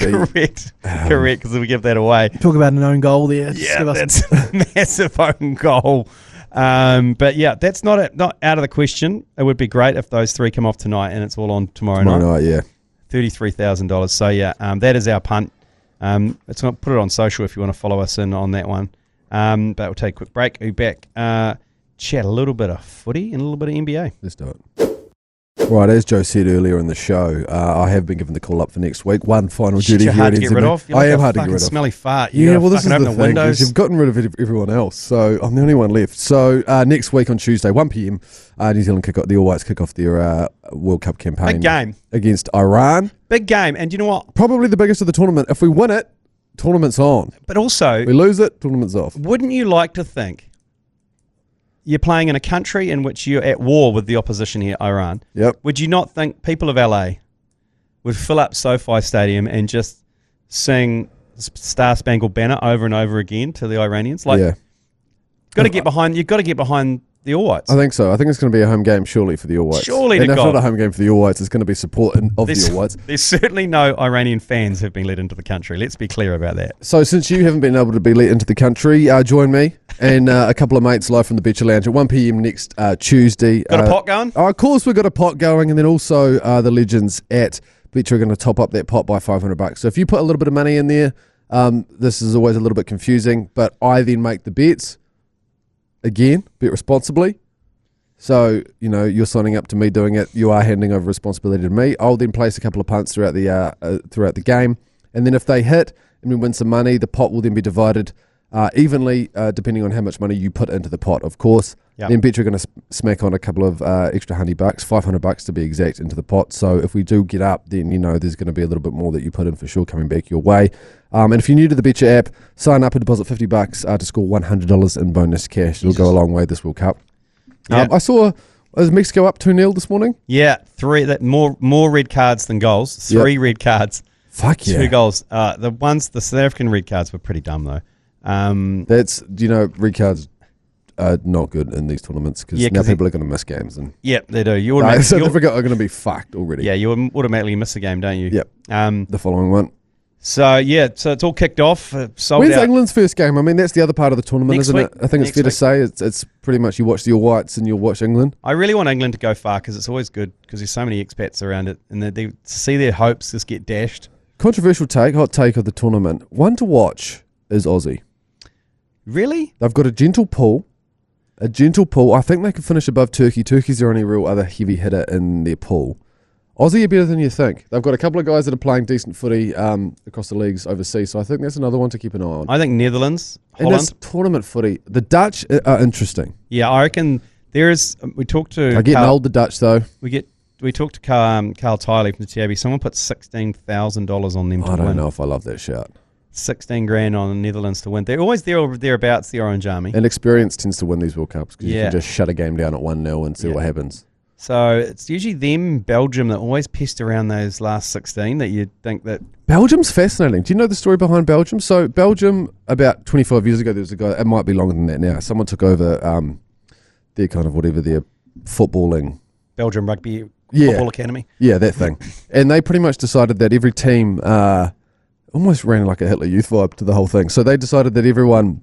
Correct, because we give that away. Talk about an own goal there. Yeah, that's a massive own goal. But yeah, that's not out of the question. It would be great if those 3 come off tonight and it's all on tomorrow night. Yeah. $33,000. So yeah, that is our punt. It's not put it on social if you want to follow us in on that one. But we'll take a quick break. We'll be back. Chat a little bit of footy and a little bit of NBA. Let's do it. Right, as Joe said earlier in the show, I have been given the call up for next week. One final duty You're here hard at to get NZME. rid of. You're I like am a hard to get fucking rid of. smelly fart. Yeah, well, this is open the the thing, 'cause windows. you've gotten rid of everyone else, so I'm the only one left. So next week on Tuesday, 1 p.m, New Zealand the All Whites kick off their World Cup campaign. Big game. Against Iran. Big game. And you know what? Probably the biggest of the tournament. If we win it, tournament's on. But also, We lose it, tournament's off. wouldn't you like to think you're playing in a country in which you're at war with the opposition here, Iran? Yep. Would you not think people of LA would fill up SoFi Stadium and just sing Star Spangled Banner over and over again to the Iranians? Like, Yeah. you've got to get behind the All Whites. I think so. I think it's going to be a home game, surely, for the All Whites. Surely and to if God. not a home game for the All Whites, it's going to be support of the All Whites. There's certainly no Iranian fans who've been let into the country. Let's be clear about that. So since you haven't been able to be let into the country, join me and a couple of mates live from the Betcha Lounge at 1 p.m. next Tuesday. Got a pot going? Of course, we've got a pot going, and then also the legends at Betcha are going to top up that pot by $500. So if you put a little bit of money in there, this is always a little bit confusing, but I then make the bets. Again, bet responsibly. So, you're signing up to me doing it. You are handing over responsibility to me. I'll then place a couple of punts throughout the game. And then if they hit and we win some money, the pot will then be divided evenly, depending on how much money you put into the pot, of course. Yep. Then Betcha are going to smack on a couple of extra $100, $500 to be exact, into the pot. So if we do get up, then, there's going to be a little bit more that you put in for sure coming back your way. And if you're new to the Betcha app, sign up and deposit $50 to score $100 in bonus cash. It'll go a long way this World Cup. Yeah. I saw Mexico up 2-0 this morning. Yeah, more red cards than goals. 3 red cards. Fuck yeah. 2 goals. The South African red cards were pretty dumb though. That's red cards are not good in these tournaments because now people are going to miss games and they do. South Africa are going to be fucked already. Yeah, you automatically miss a game, don't you? Yep. The following one. So it's all kicked off. Sold When's out. England's first game? I mean, that's the other part of the tournament, Next isn't week. it? I think it's fair to say it's pretty much you watch the All Whites and you'll watch England. I really want England to go far because it's always good because there's so many expats around it and they see their hopes just get dashed. Controversial hot take of the tournament. One to watch is Aussie. Really? They've got a gentle pull. I think they can finish above Turkey. Turkey's their only real other heavy hitter in their pool. Aussie are better than you think. They've got a couple of guys that are playing decent footy across the leagues overseas, so I think that's another one to keep an eye on. I think Netherlands, And Holland. it's tournament footy. The Dutch are interesting. Yeah, I reckon there is. We talked to. I get old the Dutch though. We talked to Carl Tiley from the TAB. Someone put $16,000 on them to I win. don't know if I love that shout. 16 grand on the Netherlands to win. They're always there or thereabouts, the Orange Army. And experience tends to win these World Cups because you Yeah. can just shut a game down at 1-0 and see what happens. So it's usually them, Belgium, that always pest around those last 16 that you'd think that... Belgium's fascinating. Do you know the story behind Belgium? So Belgium, about 25 years ago, there was a guy, it might be longer than that now, someone took over their kind of whatever their footballing... Belgium Rugby Football Academy. Yeah, that thing. And they pretty much decided that every team almost ran like a Hitler Youth vibe to the whole thing. So they decided that everyone,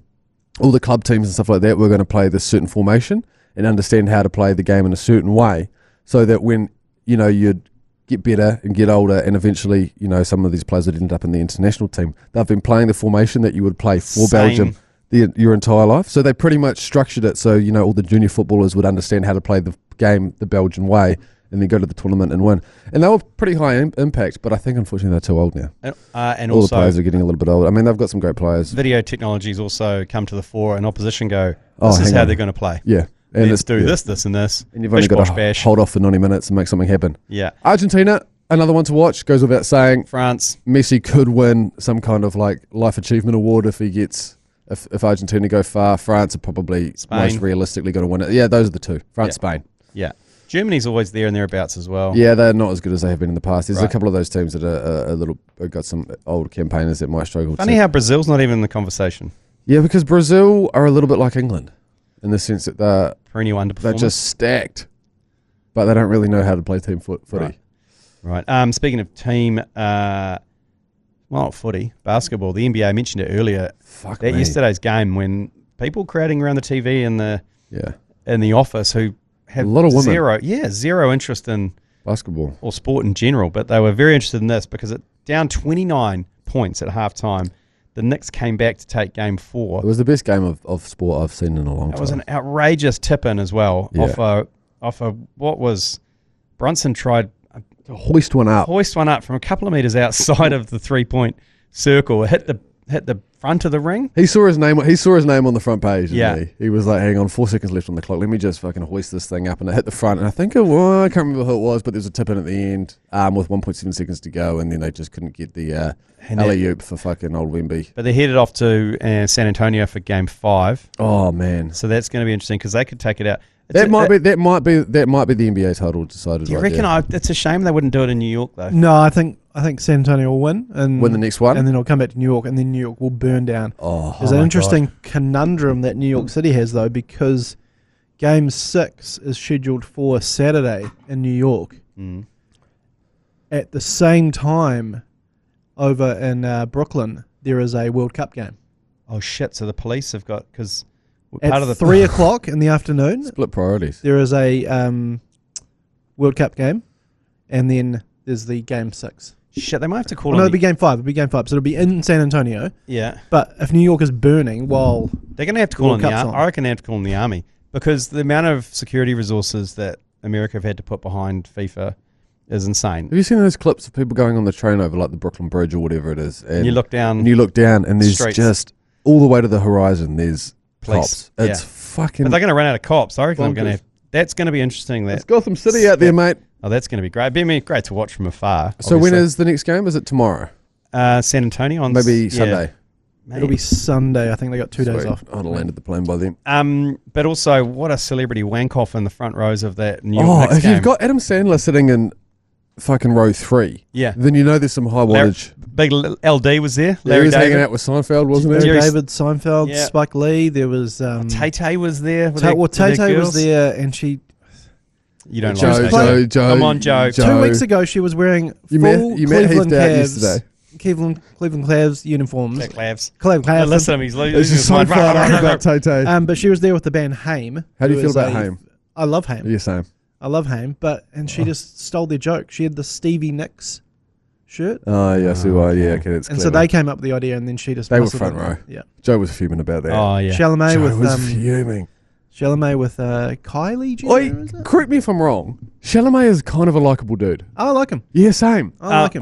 all the club teams and stuff like that, were going to play this certain formation and understand how to play the game in a certain way so that when, you'd get better and get older and eventually, some of these players would end up in the international team. They've been playing the formation that you would play for Belgium your entire life. So they pretty much structured it so, all the junior footballers would understand how to play the game the Belgian way and then go to the tournament and win. And they were pretty high impact, but I think unfortunately they're too old now. And all also, the players are getting a little bit older. I mean, they've got some great players. Video technologies also come to the fore, and opposition go, this is how they're going to play. Yeah. And let's do this, and this. And you've only got to hold off for 90 minutes and make something happen. Yeah. Argentina, another one to watch. Goes without saying. France. Messi could win some kind of like life achievement award if he gets... If Argentina go far. France are probably most realistically going to win it. Yeah, those are the two. France, Spain. Yeah. Germany's always there and thereabouts as well. Yeah, they're not as good as they have been in the past. There's a couple of those teams that are got some old campaigners that might struggle. Funny how Brazil's not even in the conversation. Yeah, because Brazil are a little bit like England in the sense that they're perennial underperformers. They're just stacked, but they don't really know how to play team footy. Right. Speaking of team, footy, basketball. The NBA mentioned it earlier. Yesterday's game when people crowding around the TV in the office who have a lot of women. zero interest in basketball or sport in general, but they were very interested in this because it down 29 points at halftime. The Knicks came back to take game 4. It was the best game of sport I've seen in a long time. It was an outrageous tip-in as well. Yeah. Off a what was Brunson tried to hoist one up from a couple of meters outside of the 3-point circle. It hit the front of the ring. He saw his name on the front page. He was like, hang on, 4 seconds left on the clock. Let me just fucking hoist this thing up, and it hit the front. And I think I can't remember who it was, but there's a tip in at the end with 1.7 seconds to go, and then they just couldn't get the alley-oop for fucking old Wemby. But they headed off to San Antonio for game 5. Oh man! So that's going to be interesting because they could take it out. That might be the NBA title decided. Do you reckon? It's a shame they wouldn't do it in New York though. No, I think San Antonio will win and win the next one, and then it'll come back to New York, and then New York will burn down. There's an interesting conundrum that New York City has though, because Game 6 is scheduled for Saturday in New York. At the same time, over in Brooklyn, there is a World Cup game. Oh shit! So the police have got because. At 3 o'clock in the afternoon, split priorities. There is a World Cup game, and then there's the Game 6. Shit, they might have to call. No, it'll be Game 5. It'll be Game 5, so it'll be in San Antonio. Yeah. But if New York is burning, while they're going to have to call in the army, I reckon they have to call in the army because the amount of security resources that America have had to put behind FIFA is insane. Have you seen those clips of people going on the train over like the Brooklyn Bridge or whatever it is? And you look down, and there's streets. Just all the way to the horizon. There's cops. It's fucking. But they're going to run out of cops. I reckon they're going to. That's going to be interesting. It's Gotham City out there, mate. Oh, that's going to be great. It'd be great to watch from afar. So when is the next game? Is it tomorrow? San Antonio on maybe Sunday. It'll be Sunday. I think they got 2 days off. I'd have landed the plane by then. But also, what a celebrity wank off in the front rows of that New York Knicks game. You've got Adam Sandler sitting in fucking row 3. Yeah. Then you know there's some high wattage. Big LD was there. Larry he was hanging out with Seinfeld, wasn't he? David, Seinfeld, Spike Lee. There was Tay-Tay was there. Tay-Tay was there, and she. You don't like Joe. Come on, Joe. 2 weeks ago, she was wearing full Cleveland Cavs. Cleveland Cavs uniforms. Cavs. Listen to him. He's losing his mind. About Tay-Tay. But she was there with the band Haim. How do you feel about Haim? I love Haim. Yeah, same. I love Haim, and she just stole their joke. She had the Stevie Nicks shirt. Oh, yeah, I see why. Yeah, okay, that's and clever. So they came up with the idea, and then she just... They were front row. Yeah. Joe was fuming about that. Oh, yeah. Chalamet was fuming. Chalamet with Kylie Jenner, correct me if I'm wrong. Chalamet is kind of a likable dude. I like him. Yeah, same. I like him.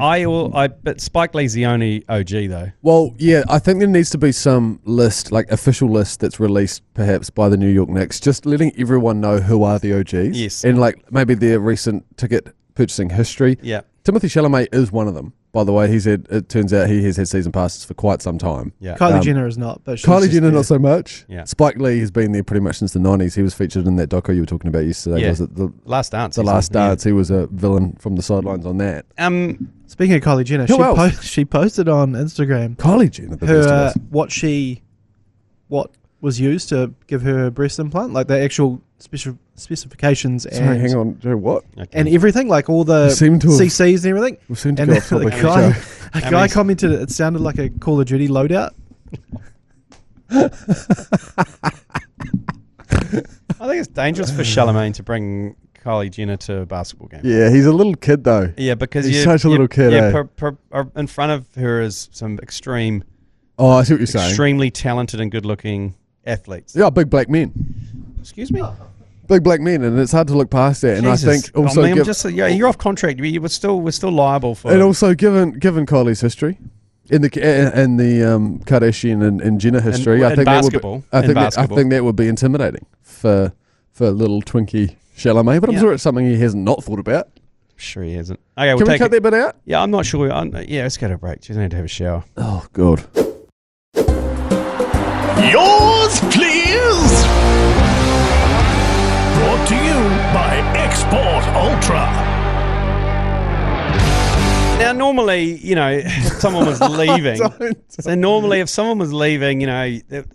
But Spike Lee's the only OG, though. Well, yeah, I think there needs to be some list, like official list that's released perhaps by the New York Knicks, just letting everyone know who are the OGs. Yes. And like maybe their recent ticket purchasing history. Yeah. Timothée Chalamet is one of them, by the way. It turns out he has had season passes for quite some time. Yeah. Kylie Jenner is not. But Kylie Jenner not so much. Yeah. Spike Lee has been there pretty much since the 90s. He was featured in that docu you were talking about yesterday. Yeah. Was it the Last Dance? The Last Dance. Yeah. He was a villain from the sidelines on that. Speaking of Kylie Jenner, she posted on Instagram. Kylie Jenner, what was used to give her a breast implant, like the actual specifications. Sorry, hang on, Joe, what? Okay. And everything, like all the CCs and everything. We seem to go off topic. A guy commented it sounded like a Call of Duty loadout. I think it's dangerous for Chalamet to bring Kylie Jenner to a basketball game. Yeah, he's a little kid though. Yeah, because he's such a little kid. Yeah, in front of her is some extreme. Oh, I see what you're saying. Extremely talented and good-looking athletes. Yeah, big black men. Excuse me. big black men, and it's hard to look past that. And Jesus. I think also, you're off contract. We're still liable for. And also, given Kylie's history, in the Kardashian and Jenner history, I think that would be intimidating for little Twinkie Chalamet. But I'm sure it's something he hasn't not thought about. Sure, he hasn't. Okay, Can we cut that bit out? Yeah, I'm not sure. Let's go to a break. Just need to have a shower. Oh God. Yours, please. Brought to you by Export Ultra. Now, normally, if someone was leaving, if someone was leaving,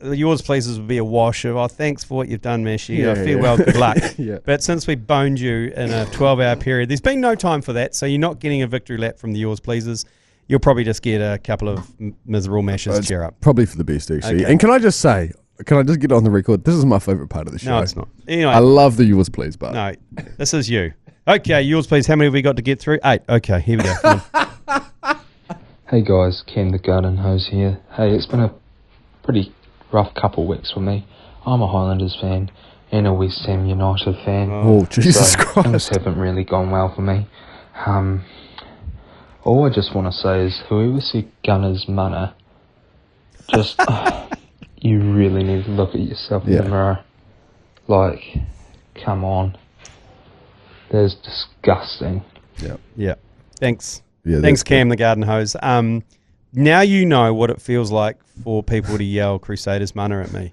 yours places would be a wash of, thanks for what you've done, Mashy. Farewell, good luck. But since we boned you in a 12-hour period, there's been no time for that, so you're not getting a victory lap from the yours pleasers. You'll probably just get a couple of miserable mashes to cheer up. Probably for the best, actually. Okay. And can I just get on the record? This is my favourite part of the show. No, it's not. Anyway, I love the yours please part. No, this is you. Okay, yours please. How many have we got to get through? 8. Okay, here we go. Come on. Hey guys, Ken the Garden Hose here. Hey, it's been a pretty rough couple weeks for me. I'm a Highlanders fan and a West Ham United fan. Oh, Jesus Christ. Things haven't really gone well for me. All I just want to say is whoever said Gunners mana, just you really need to look at yourself in the mirror. Like, come on. That is disgusting. Yeah. Thanks. Yeah, thanks, Cam the Garden Hose. Now you know what it feels like for people to yell Crusaders mana at me.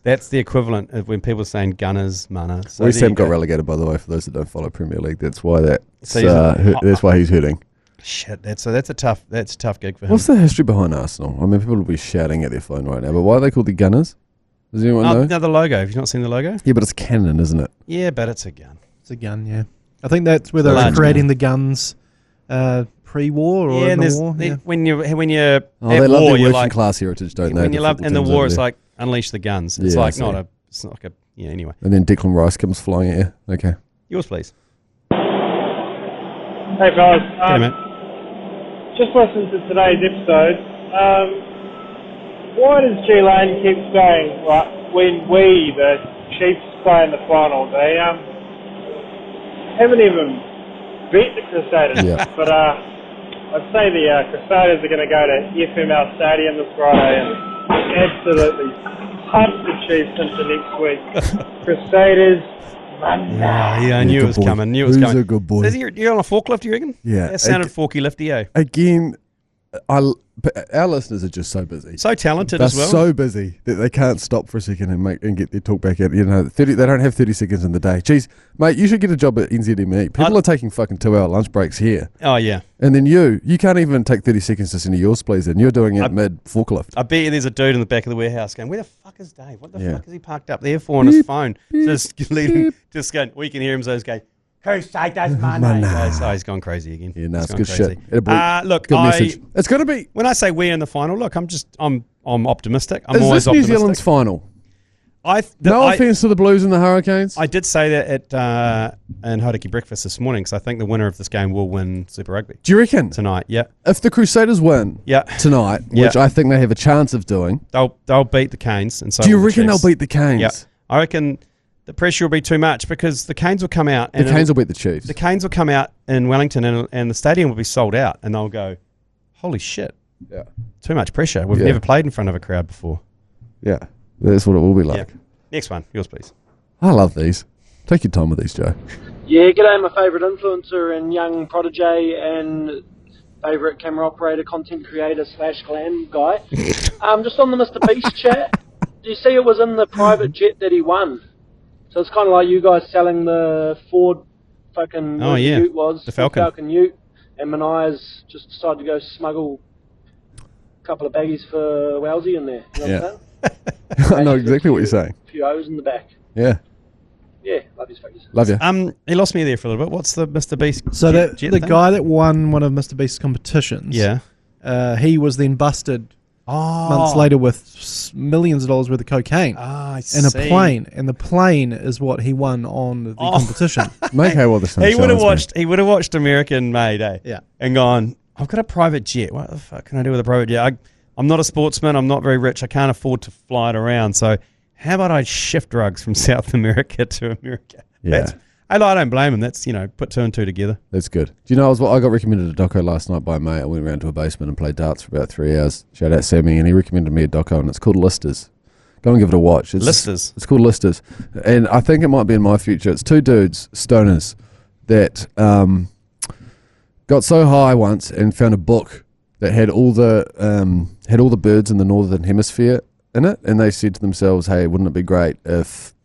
That's the equivalent of when people are saying Gunners mana. So West Ham got relegated, by the way, for those that don't follow Premier League. That's why that's why he's hurting. Shit, that's a tough gig for him. What's the history behind Arsenal? I mean, people will be shouting at their phone right now, but why are they called the Gunners? Does anyone know? No, the logo. Have you not seen the logo? Yeah, but it's cannon, isn't it? Yeah, but it's a gun. It's a gun, yeah. I think that's where they were creating the guns pre-war or in the war. When you're they at love war, their you're working class heritage, don't they? When you love in the war, it's like unleash the guns. It's anyway. And then Declan Rice comes flying at you. Okay. Yours, please. Hey guys. Hey, mate. Just listened to today's episode. Why does G Lane keep saying, when we, the Chiefs, play in the final, they haven't even beat the Crusaders. Yeah. But I'd say the Crusaders are going to go to FML Stadium this Friday and absolutely hunt the Chiefs into next week. Crusaders, I knew it was coming. Who's a good boy? You're on a forklift, you reckon? Yeah. That sounded forky lifty, eh? Again, our listeners are just so busy. So talented They're as well. so busy that they can't stop for a second and get their talk back out. They don't have 30 seconds in the day. Jeez, mate, you should get a job at NZME. People are taking fucking 2-hour lunch breaks here. Oh, yeah. And then you can't even take 30 seconds to send yours, please, and you're doing it mid-forklift. I bet you there's a dude in the back of the warehouse going, where the fuck is Dave? What the fuck is he parked up there for on his phone? Just going, we can hear him going, Crusaders Monday. Oh, he's gone crazy again. Yeah, no, it's good crazy. shit. Look, good message. It's going to be. When I say we're in the final, look, I'm optimistic. I'm is always this New optimistic. Zealand's final? No offense to the Blues and the Hurricanes. I did say that in Hodaki Breakfast this morning, because I think the winner of this game will win Super Rugby. Do you reckon? Tonight, yeah. If the Crusaders win tonight, which I think they have a chance of doing, they'll beat the Canes. And so do you reckon they'll beat the Canes? Yeah. I reckon the pressure will be too much because the Canes will come out. And the Canes will beat the Chiefs. The Canes will come out in Wellington and the stadium will be sold out and they'll go, holy shit. Yeah. Too much pressure. We've never played in front of a crowd before. Yeah. That's what it will be like. Yeah. Next one. Yours, please. I love these. Take your time with these, Joe. Yeah, g'day, my favourite influencer and young protege and favourite camera operator, content creator / glam guy. Just on the Mr. Beast chat, do you see it was in the private jet that he won? So it's kind of like you guys selling the Ford fucking Ute was. The Falcon Ute. And Manias just decided to go smuggle a couple of baggies for Wowsy in there. You know what I'm saying? I know exactly what you're saying. A few O's in the back. Yeah. Yeah, love his figures. Love you. He lost me there for a little bit. What's the Mr. Beast? So the guy that won one of Mr. Beast's competitions, he was then busted months later with millions of dollars worth of cocaine in a plane, and the plane is what he won on the competition. Make hay while the sun He would have shines, watched. He would have watched American Made, eh? Yeah, and gone, I've got a private jet. What the fuck can I do with a private jet? I'm not a sportsman. I'm not very rich. I can't afford to fly it around. So how about I shift drugs from South America to America? Yeah. I don't blame him. That's, put 2 and 2 together. That's good. Do you know, I got recommended a doco last night by a mate. I went around to a basement and played darts for about 3 hours. Shout out Sammy, and he recommended me a doco, and it's called Listers. Go and give it a watch. Listers? It's called Listers. And I think it might be in my future. It's 2 dudes, stoners, that got so high once and found a book that had all the birds in the northern hemisphere in it, and they said to themselves, "Hey, wouldn't it be great if?"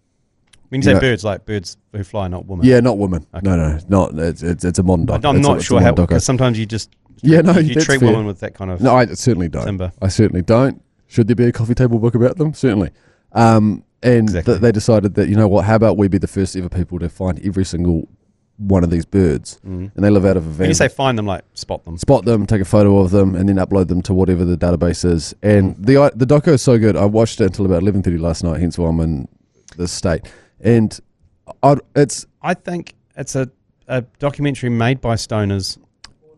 When you say birds, like birds who fly, not women. Yeah, not women. Okay. No, not. It's a modern doc. I'm not sure how, because sometimes you just you treat women with that kind of. No, I certainly don't. Timber. I certainly don't. Should there be a coffee table book about them? Certainly. And Exactly. they decided that, you know what? How about we be the first ever people to find every single one of these birds, and they live out of a van. When you say find them, like spot them, take a photo of them, and then upload them to whatever the database is. And the doco is so good. I watched it until about 11:30 last night. Hence why I'm in this state. And I think it's a documentary made by stoners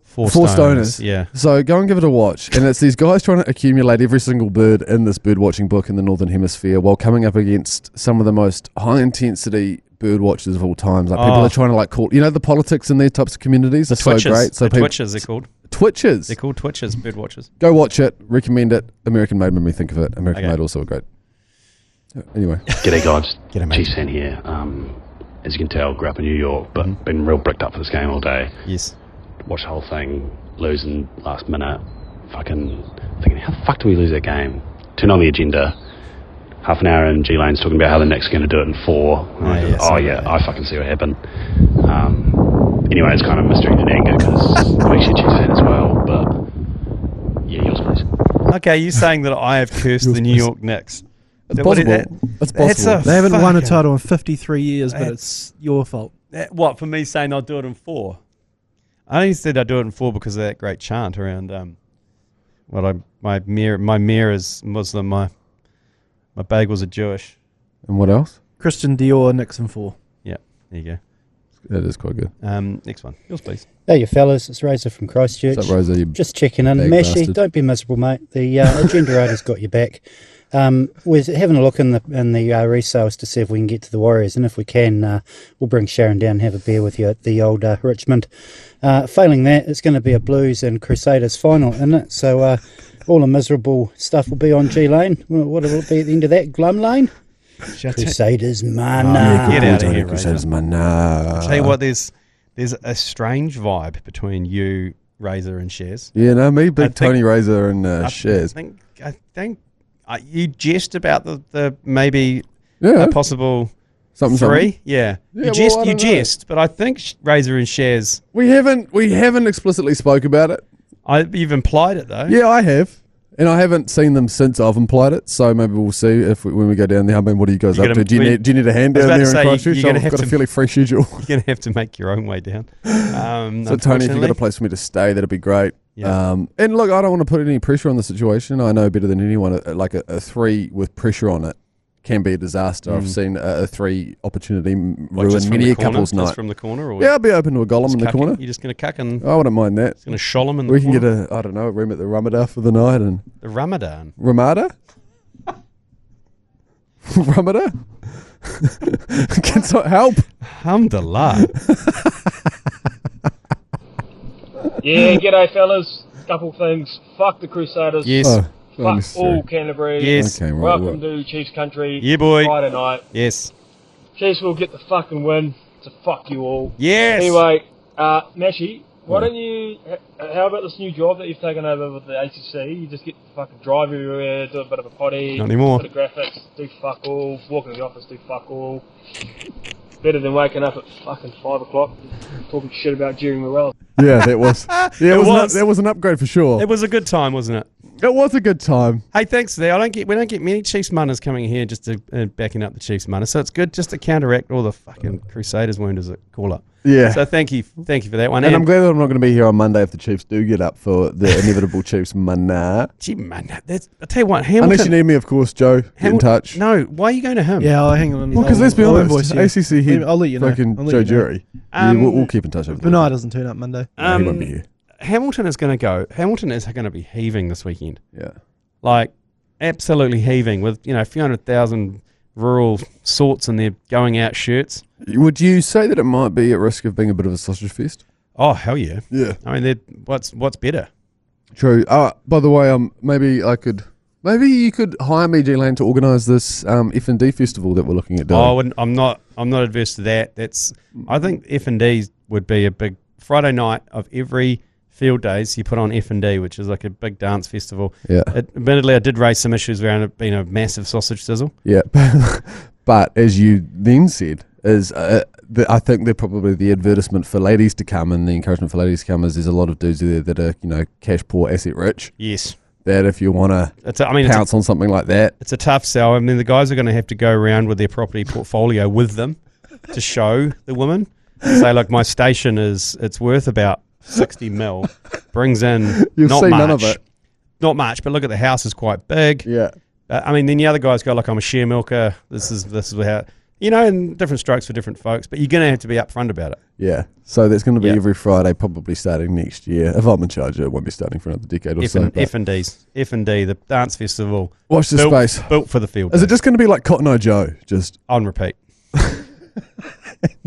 for stoners. Yeah. So go and give it a watch. And it's these guys trying to accumulate every single bird in this bird watching book in the Northern Hemisphere while coming up against some of the most high intensity bird watchers of all time. Like people are trying to call, the politics in these types of communities are so great. So Twitchers, they're called. Twitchers? They're called Twitchers, bird watchers. Go watch it. Recommend it. American Made made me think of it. American Made also great. Anyway. G'day guys. G'day, mate. Chiefs fan here. As you can tell, grew up in New York, but been real bricked up for this game all day. Yes. Watched the whole thing, losing last minute. Fucking thinking, how the fuck do we lose that game? Turn on the agenda. Half an hour in, G Lane's talking about how the Knicks are going to do it in 4. I fucking see what happened. Anyway, it's kind of misdirected anger because I'm actually a Chiefs fan as well, but yeah, yours please. Okay, you're saying that I have cursed the New York Knicks. It's possible. It's possible. They haven't won a title in 53 years, but it's your fault. What, for me saying I'll do it in 4? I only said I'd do it in 4 because of that great chant around my mayor is Muslim, my bagels are Jewish. And what else? Christian Dior, Nixon 4. Yeah, there you go. That is quite good. Next one. Yours, please. Hey, you fellas. It's Razor from Christchurch. What's up, Razor? Just checking in. Mashy, don't be miserable, mate. The agenda rater's got your back. We're having a look in the resales to see if we can get to the Warriors, and if we can, we'll bring Sharon down and have a beer with you at the old Richmond. Failing that, it's going to be a Blues and Crusaders final, isn't it? So all the miserable stuff will be on G Lane. What will it be at the end of that? Glum Lane? Crusaders, mana. Get out of here, Crusaders, Razor. mana. I'll tell you what, there's a strange vibe between you, Razor, and Shares. Yeah, no, me, Tony Razor and Shares. I think you jest about the maybe a possible something 3. Yeah, you jest, but I think Razor and Shares. We haven't explicitly spoke about it. You've implied it though. Yeah, I have. And I haven't seen them since I've implied it, so maybe we'll see when we go down there. I mean, what are you guys up to? Do you need a hand down there in Christchurch? I've got a fairly free schedule. You're going to have to make your own way down. So, Tony, if you've got a place for me to stay, that'd be great. Yeah. And look, I don't want to put any pressure on the situation. I know better than anyone, like a 3 with pressure on it can be a disaster. I've seen a 3 opportunity ruin many a couple's night. Just from the corner? Or I'll be open to a golem in the corner. You're just going to cuck and... I wouldn't mind that. Going to sholl him in the We corner? can get a room at the Ramada for the night. And The Ramadan? Ramada? Ramada? Can someone help? Alhamdulillah. Yeah, g'day fellas. Couple things. Fuck the Crusaders. Yes. Fuck all Canterbury. Yes. Okay, right, Welcome to Chiefs country. Yeah, boy. Friday night. Yes. Chiefs will get the fucking win. So fuck you all. Yes. Anyway, Mashy, why don't you... How about this new job that you've taken over with the ACC? You just get to fucking drive everywhere, do a bit of a potty. Not anymore. Bit of graphics, do fuck all. Walk into the office, do fuck all. Better than waking up at fucking 5 o'clock talking shit about Jerry Morel. Yeah, that was. That was an upgrade for sure. It was a good time, wasn't it? It was a good time. Hey, thanks there. We don't get many Chiefs munners coming here just to backing up the Chiefs munners, so it's good just to counteract all the fucking Crusaders wounders that call up. Yeah. So thank you for that one. And I'm glad that I'm not going to be here on Monday if the Chiefs do get up for the inevitable Chiefs mana. Gee, man, I tell you what, Hamilton. Unless you need me, of course, Joe. Get in touch. No, why are you going to him? Yeah, I'll hang on. Well, because let's be honest, ACC Head, I'll let you know. fucking Joe Jury. We'll keep in touch over there. Bernard doesn't turn up Monday. No, he won't be here. Hamilton is going to be heaving this weekend. Yeah. Like, absolutely heaving with, a few 100,000 rural sorts in their going out shirts. Would you say that it might be at risk of being a bit of a sausage fest? Oh, hell yeah. Yeah. I mean, what's better? True. By the way, maybe you could hire me, G Lane, to organise this F&D festival that we're looking at doing. Oh, I'm not adverse to that. I think F&D would be a big Friday night of every field days. You put on F&D, which is like a big dance festival. Yeah. Admittedly, I did raise some issues around it being a massive sausage sizzle. Yeah. But as you then said, I think they're probably the advertisement for ladies to come, and the encouragement for ladies to come is there's a lot of dudes there that are cash poor, asset rich. Yes. That if you want to pounce on something like that, it's a tough sell. I mean, the guys are going to have to go around with their property portfolio with them to show the women. Say, like, my station it's worth about 60 mil, brings in You'll not see much, none of it. Not much, but look at the house is quite big. Yeah. I mean, then the other guys go like, I'm a share milker. This is how, and different strokes for different folks. But you're going to have to be upfront about it. Yeah. So that's going to be every Friday, probably starting next year. If I'm in charge, it won't be starting for another decade or so. F&D, the dance festival. Watch the space. Built for the field. Is it just going to be like Cotton Eye Joe? Just on repeat.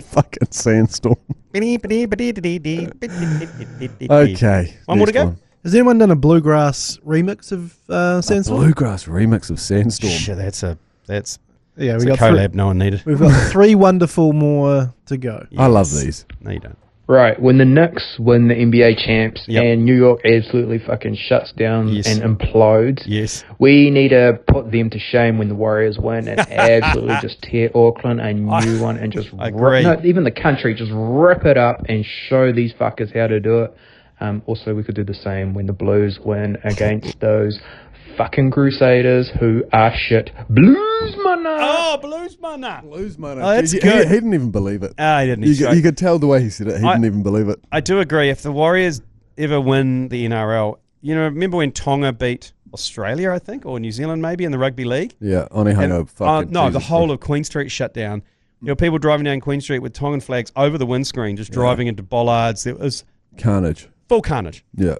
Fucking sandstorm. Okay. One more to go. Has anyone done a bluegrass remix of Sandstorm? A bluegrass remix of Sandstorm. Shit, that's a we got collab no one needed. We've got 3 wonderful more to go. Yes. I love these. No, you don't. Right, when the Knicks win the NBA champs and New York absolutely fucking shuts down and implodes, we need to put them to shame when the Warriors win and absolutely just tear Auckland a new one and just even the country, just rip it up and show these fuckers how to do it. Also, we could do the same when the Blues win against those fucking Crusaders who are shit. Blues mana! Oh, Blues mana! Blues mana. Oh, that's he good. He didn't even believe it. He didn't. You could tell the way he said it. He didn't even believe it. I do agree. If the Warriors ever win the NRL, remember when Tonga beat Australia, I think, or New Zealand maybe, in the rugby league? Yeah, Onehunga fucking... No, the whole of Queen Street shut down. People driving down Queen Street with Tongan flags over the windscreen, just driving into bollards. It was... carnage. Full carnage. Yeah.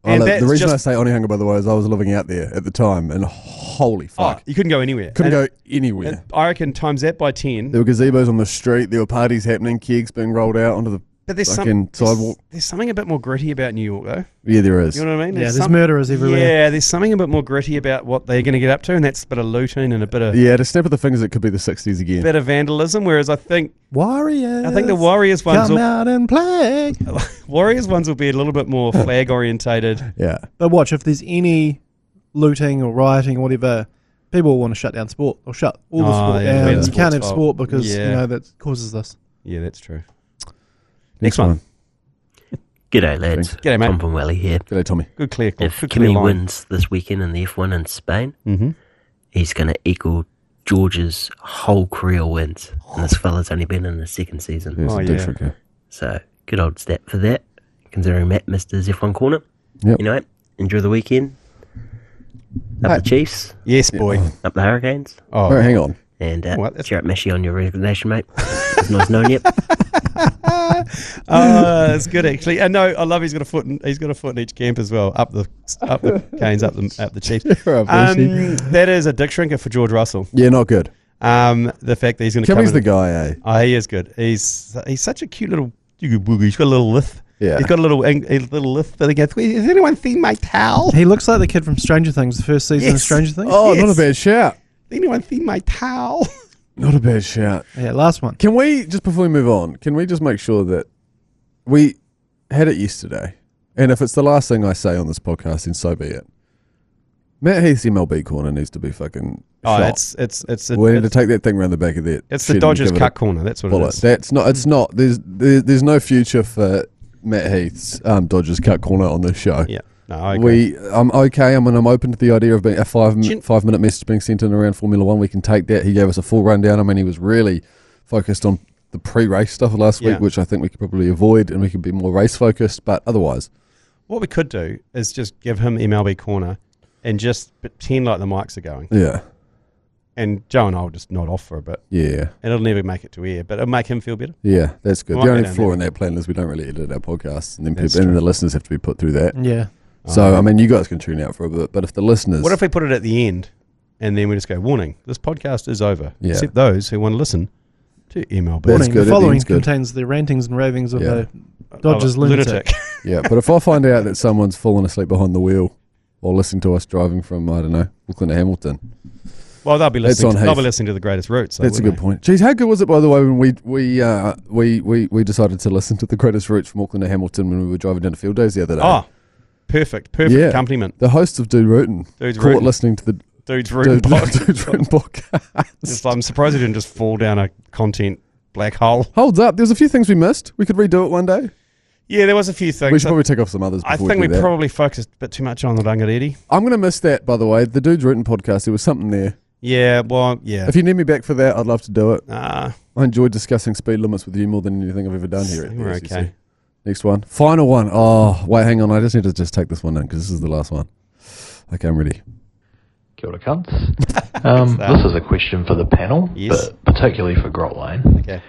And the reason I say Onehunga, by the way, is I was living out there at the time, and holy fuck. You couldn't go anywhere. Couldn't go anywhere. I reckon times that by 10. There were gazebos on the street, there were parties happening, kegs being rolled out onto the sidewalk. There's something a bit more gritty about New York, though. Yeah, there is. You know what I mean? There's murderers everywhere. Yeah, there's something a bit more gritty about what they're going to get up to, and that's a bit of looting and a bit of... Yeah, to snap of the fingers, it could be the 60s again. Bit of vandalism, whereas I think... Warriors! I think the Warriors ones come out and play! Warriors ones will be a little bit more flag-orientated. Yeah. But watch, if there's any looting or rioting or whatever... People will want to shut down sport or shut all the sport down. You can't have sport because that causes this. Yeah, that's true. Next one. G'day, lads. G'day, mate. Tom from Welly here. G'day, Tommy. Good clear. If Kimmy wins this weekend in the F1 in Spain, he's going to equal George's whole career wins. And this fella's only been in his second season. So, good old stat for that, considering Matt missed his F1 corner. Yep. Anyway, enjoy the weekend. Up the Chiefs. Yes, boy. Up the Hurricanes. Oh, hang on. And cheer up Mashy on your resignation, mate. It's nice knowing you. It's good actually. And no, I love he's got a foot in each camp as well. Up the Canes, up the Chiefs. That is a dick shrinker for George Russell. Yeah, not good. The fact that he's going to come in. Kimmy's the guy, eh? Oh, he is good. He's such a cute little boogie. He's got a little lisp. Yeah. He's got a little lisp that he goes, has anyone seen my towel? He looks like the kid from Stranger Things, the first season of Stranger Things. Oh, not a bad shout. Has anyone seen my towel? Not a bad shout. Yeah, last one. Can we, just before we move on, can we just make sure that we had it yesterday, and if it's the last thing I say on this podcast, then so be it. Matt Heath's MLB corner needs to be fucking shot. We need to take that thing around the back of that. It's the Dodgers cut corner. That's what it is. That's not. It's not. There's no future for Matt Heath's Dodgers cut corner on this show. Yeah. No, I agree. I'm okay. I'm open to the idea of being a 5-minute message being sent in around Formula One. We can take that. He gave us a full rundown. I mean, he was really focused on the pre-race stuff last week, which I think we could probably avoid, and we could be more race focused. But otherwise, what we could do is just give him MLB corner and just pretend like the mics are going. Yeah. And Joe and I will just nod off for a bit. Yeah. And it'll never make it to air, but it'll make him feel better. Yeah, that's good. The only flaw in that plan is we don't really edit our podcasts, and then the listeners have to be put through that. Yeah. So, I mean, you guys can tune out for a bit, but if the listeners... What if we put it at the end and then we just go, warning, this podcast is over. Yeah. Except those who want to listen to MLB. Warning, the following contains the rantings and ravings of a Dodgers lunatic. Yeah, but if I find out that someone's fallen asleep behind the wheel or listening to us driving from, I don't know, Auckland to Hamilton. Well, they'll be listening to the greatest routes. That's a good point. Jeez, how good was it, by the way, when we decided to listen to the greatest routes from Auckland to Hamilton when we were driving down to Field Days the other day? Oh, perfect accompaniment. The host of Dude Rootin' caught listening to the Dude's Rootin' podcast. I'm surprised he didn't just fall down a content black hole. Holds up. There's a few things we missed. We could redo it one day. Yeah, there was a few things. We should probably take off some others before I think we probably focused a bit too much on the Rangariri. I'm going to miss that, by the way. The Dude's Rootin' podcast, there was something there. Yeah, well, yeah. If you need me back for that, I'd love to do it. I enjoyed discussing speed limits with you more than anything I've ever done here at the ACC. Okay. Next one. Final one. Oh, wait, hang on. I just need to take this one in because this is the last one. Okay, I'm ready. Kia ora, cunts. This is a question for the panel, but particularly for Grot Lane. Okay.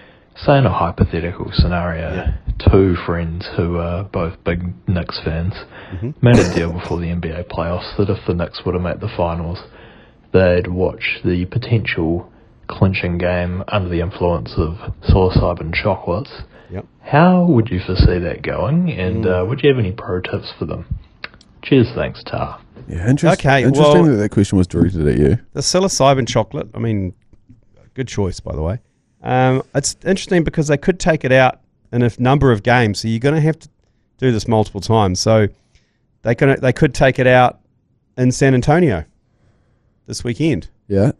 Say in a hypothetical scenario, two friends who are both big Knicks fans made a deal before the NBA playoffs that if the Knicks were to make the finals, they'd watch the potential clinching game under the influence of psilocybin chocolates. Yep. How would you foresee that going, and would you have any pro tips for them? Cheers, thanks, Tar. Yeah, interesting that question was directed at you. The psilocybin chocolate, I mean, good choice, by the way. It's interesting because they could take it out in a number of games, so you're going to have to do this multiple times. So they could take it out in San Antonio this weekend. Yeah.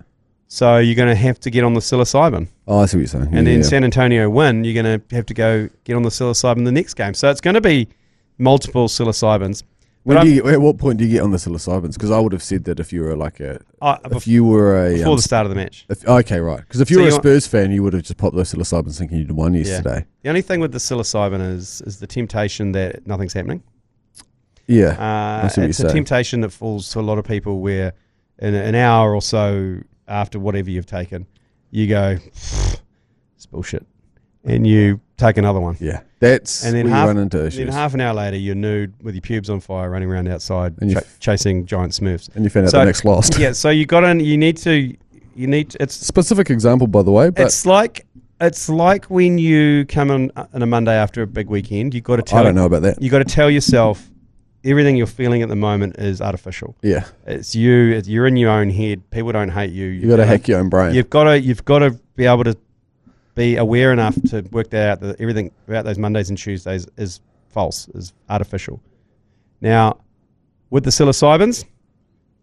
So you're going to have to get on the psilocybin. Oh, I see what you're saying. And then San Antonio win, you're going to have to go get on the psilocybin the next game. So it's going to be multiple psilocybins. At what point do you get on the psilocybins? Because I would have said that if you were before the start of the match. Okay, right. Because if you were a Spurs fan, you would have just popped those psilocybins thinking you'd won yesterday. The only thing with the psilocybin is the temptation that nothing's happening. Yeah, it's a temptation that falls to a lot of people where in an hour or so after whatever you've taken, you go, it's bullshit, and you take another one. Yeah, that's and then where you run into issues. Then half an hour later, you're nude with your pubes on fire, running around outside, chasing giant Smurfs. And you found out the next lost. Yeah, so you need to. It's specific example, by the way. But it's like when you come on a Monday after a big weekend. You got to tell. I don't know about that. You got to tell yourself everything you're feeling at the moment is artificial. Yeah, it's you. You're in your own head. People don't hate you. You got to hack your own brain. You've got to be able to be aware enough to work that out, that everything about those Mondays and Tuesdays is false, is artificial. Now, with the psilocybins,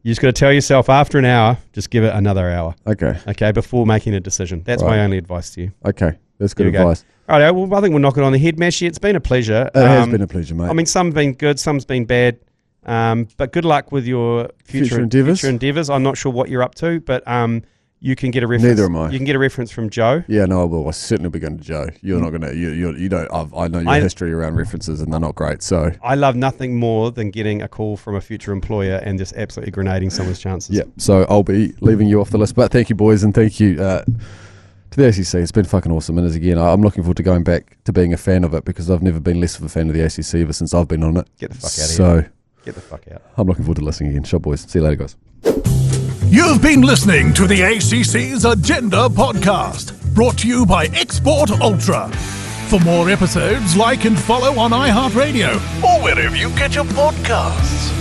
you just got to tell yourself after an hour, just give it another hour. Okay, before making a decision. That's my only advice to you. Okay, that's good advice. All right, well, I think we'll knock it on the head, Mashy. It's been a pleasure. It has been a pleasure, mate. I mean, some's been good, some's been bad, but good luck with your future endeavours. I'm not sure what you're up to, but you can get a reference. Neither am I. You can get a reference from Joe. Yeah, no, I will. I certainly be going to Joe. You're not going to. You don't. I know your history around references, and they're not great. So I love nothing more than getting a call from a future employer and just absolutely grenading someone's chances. Yeah. So I'll be leaving you off the list. But thank you, boys, and thank you to the ACC. It's been fucking awesome. And as again, I'm looking forward to going back to being a fan of it because I've never been less of a fan of the ACC ever since I've been on it. Get the fuck out of here. Get the fuck out. I'm looking forward to listening again. Shop, boys. See you later, guys. You've been listening to the ACC's Agenda podcast, brought to you by Export Ultra. For more episodes, like and follow on iHeartradio or wherever you get your podcasts.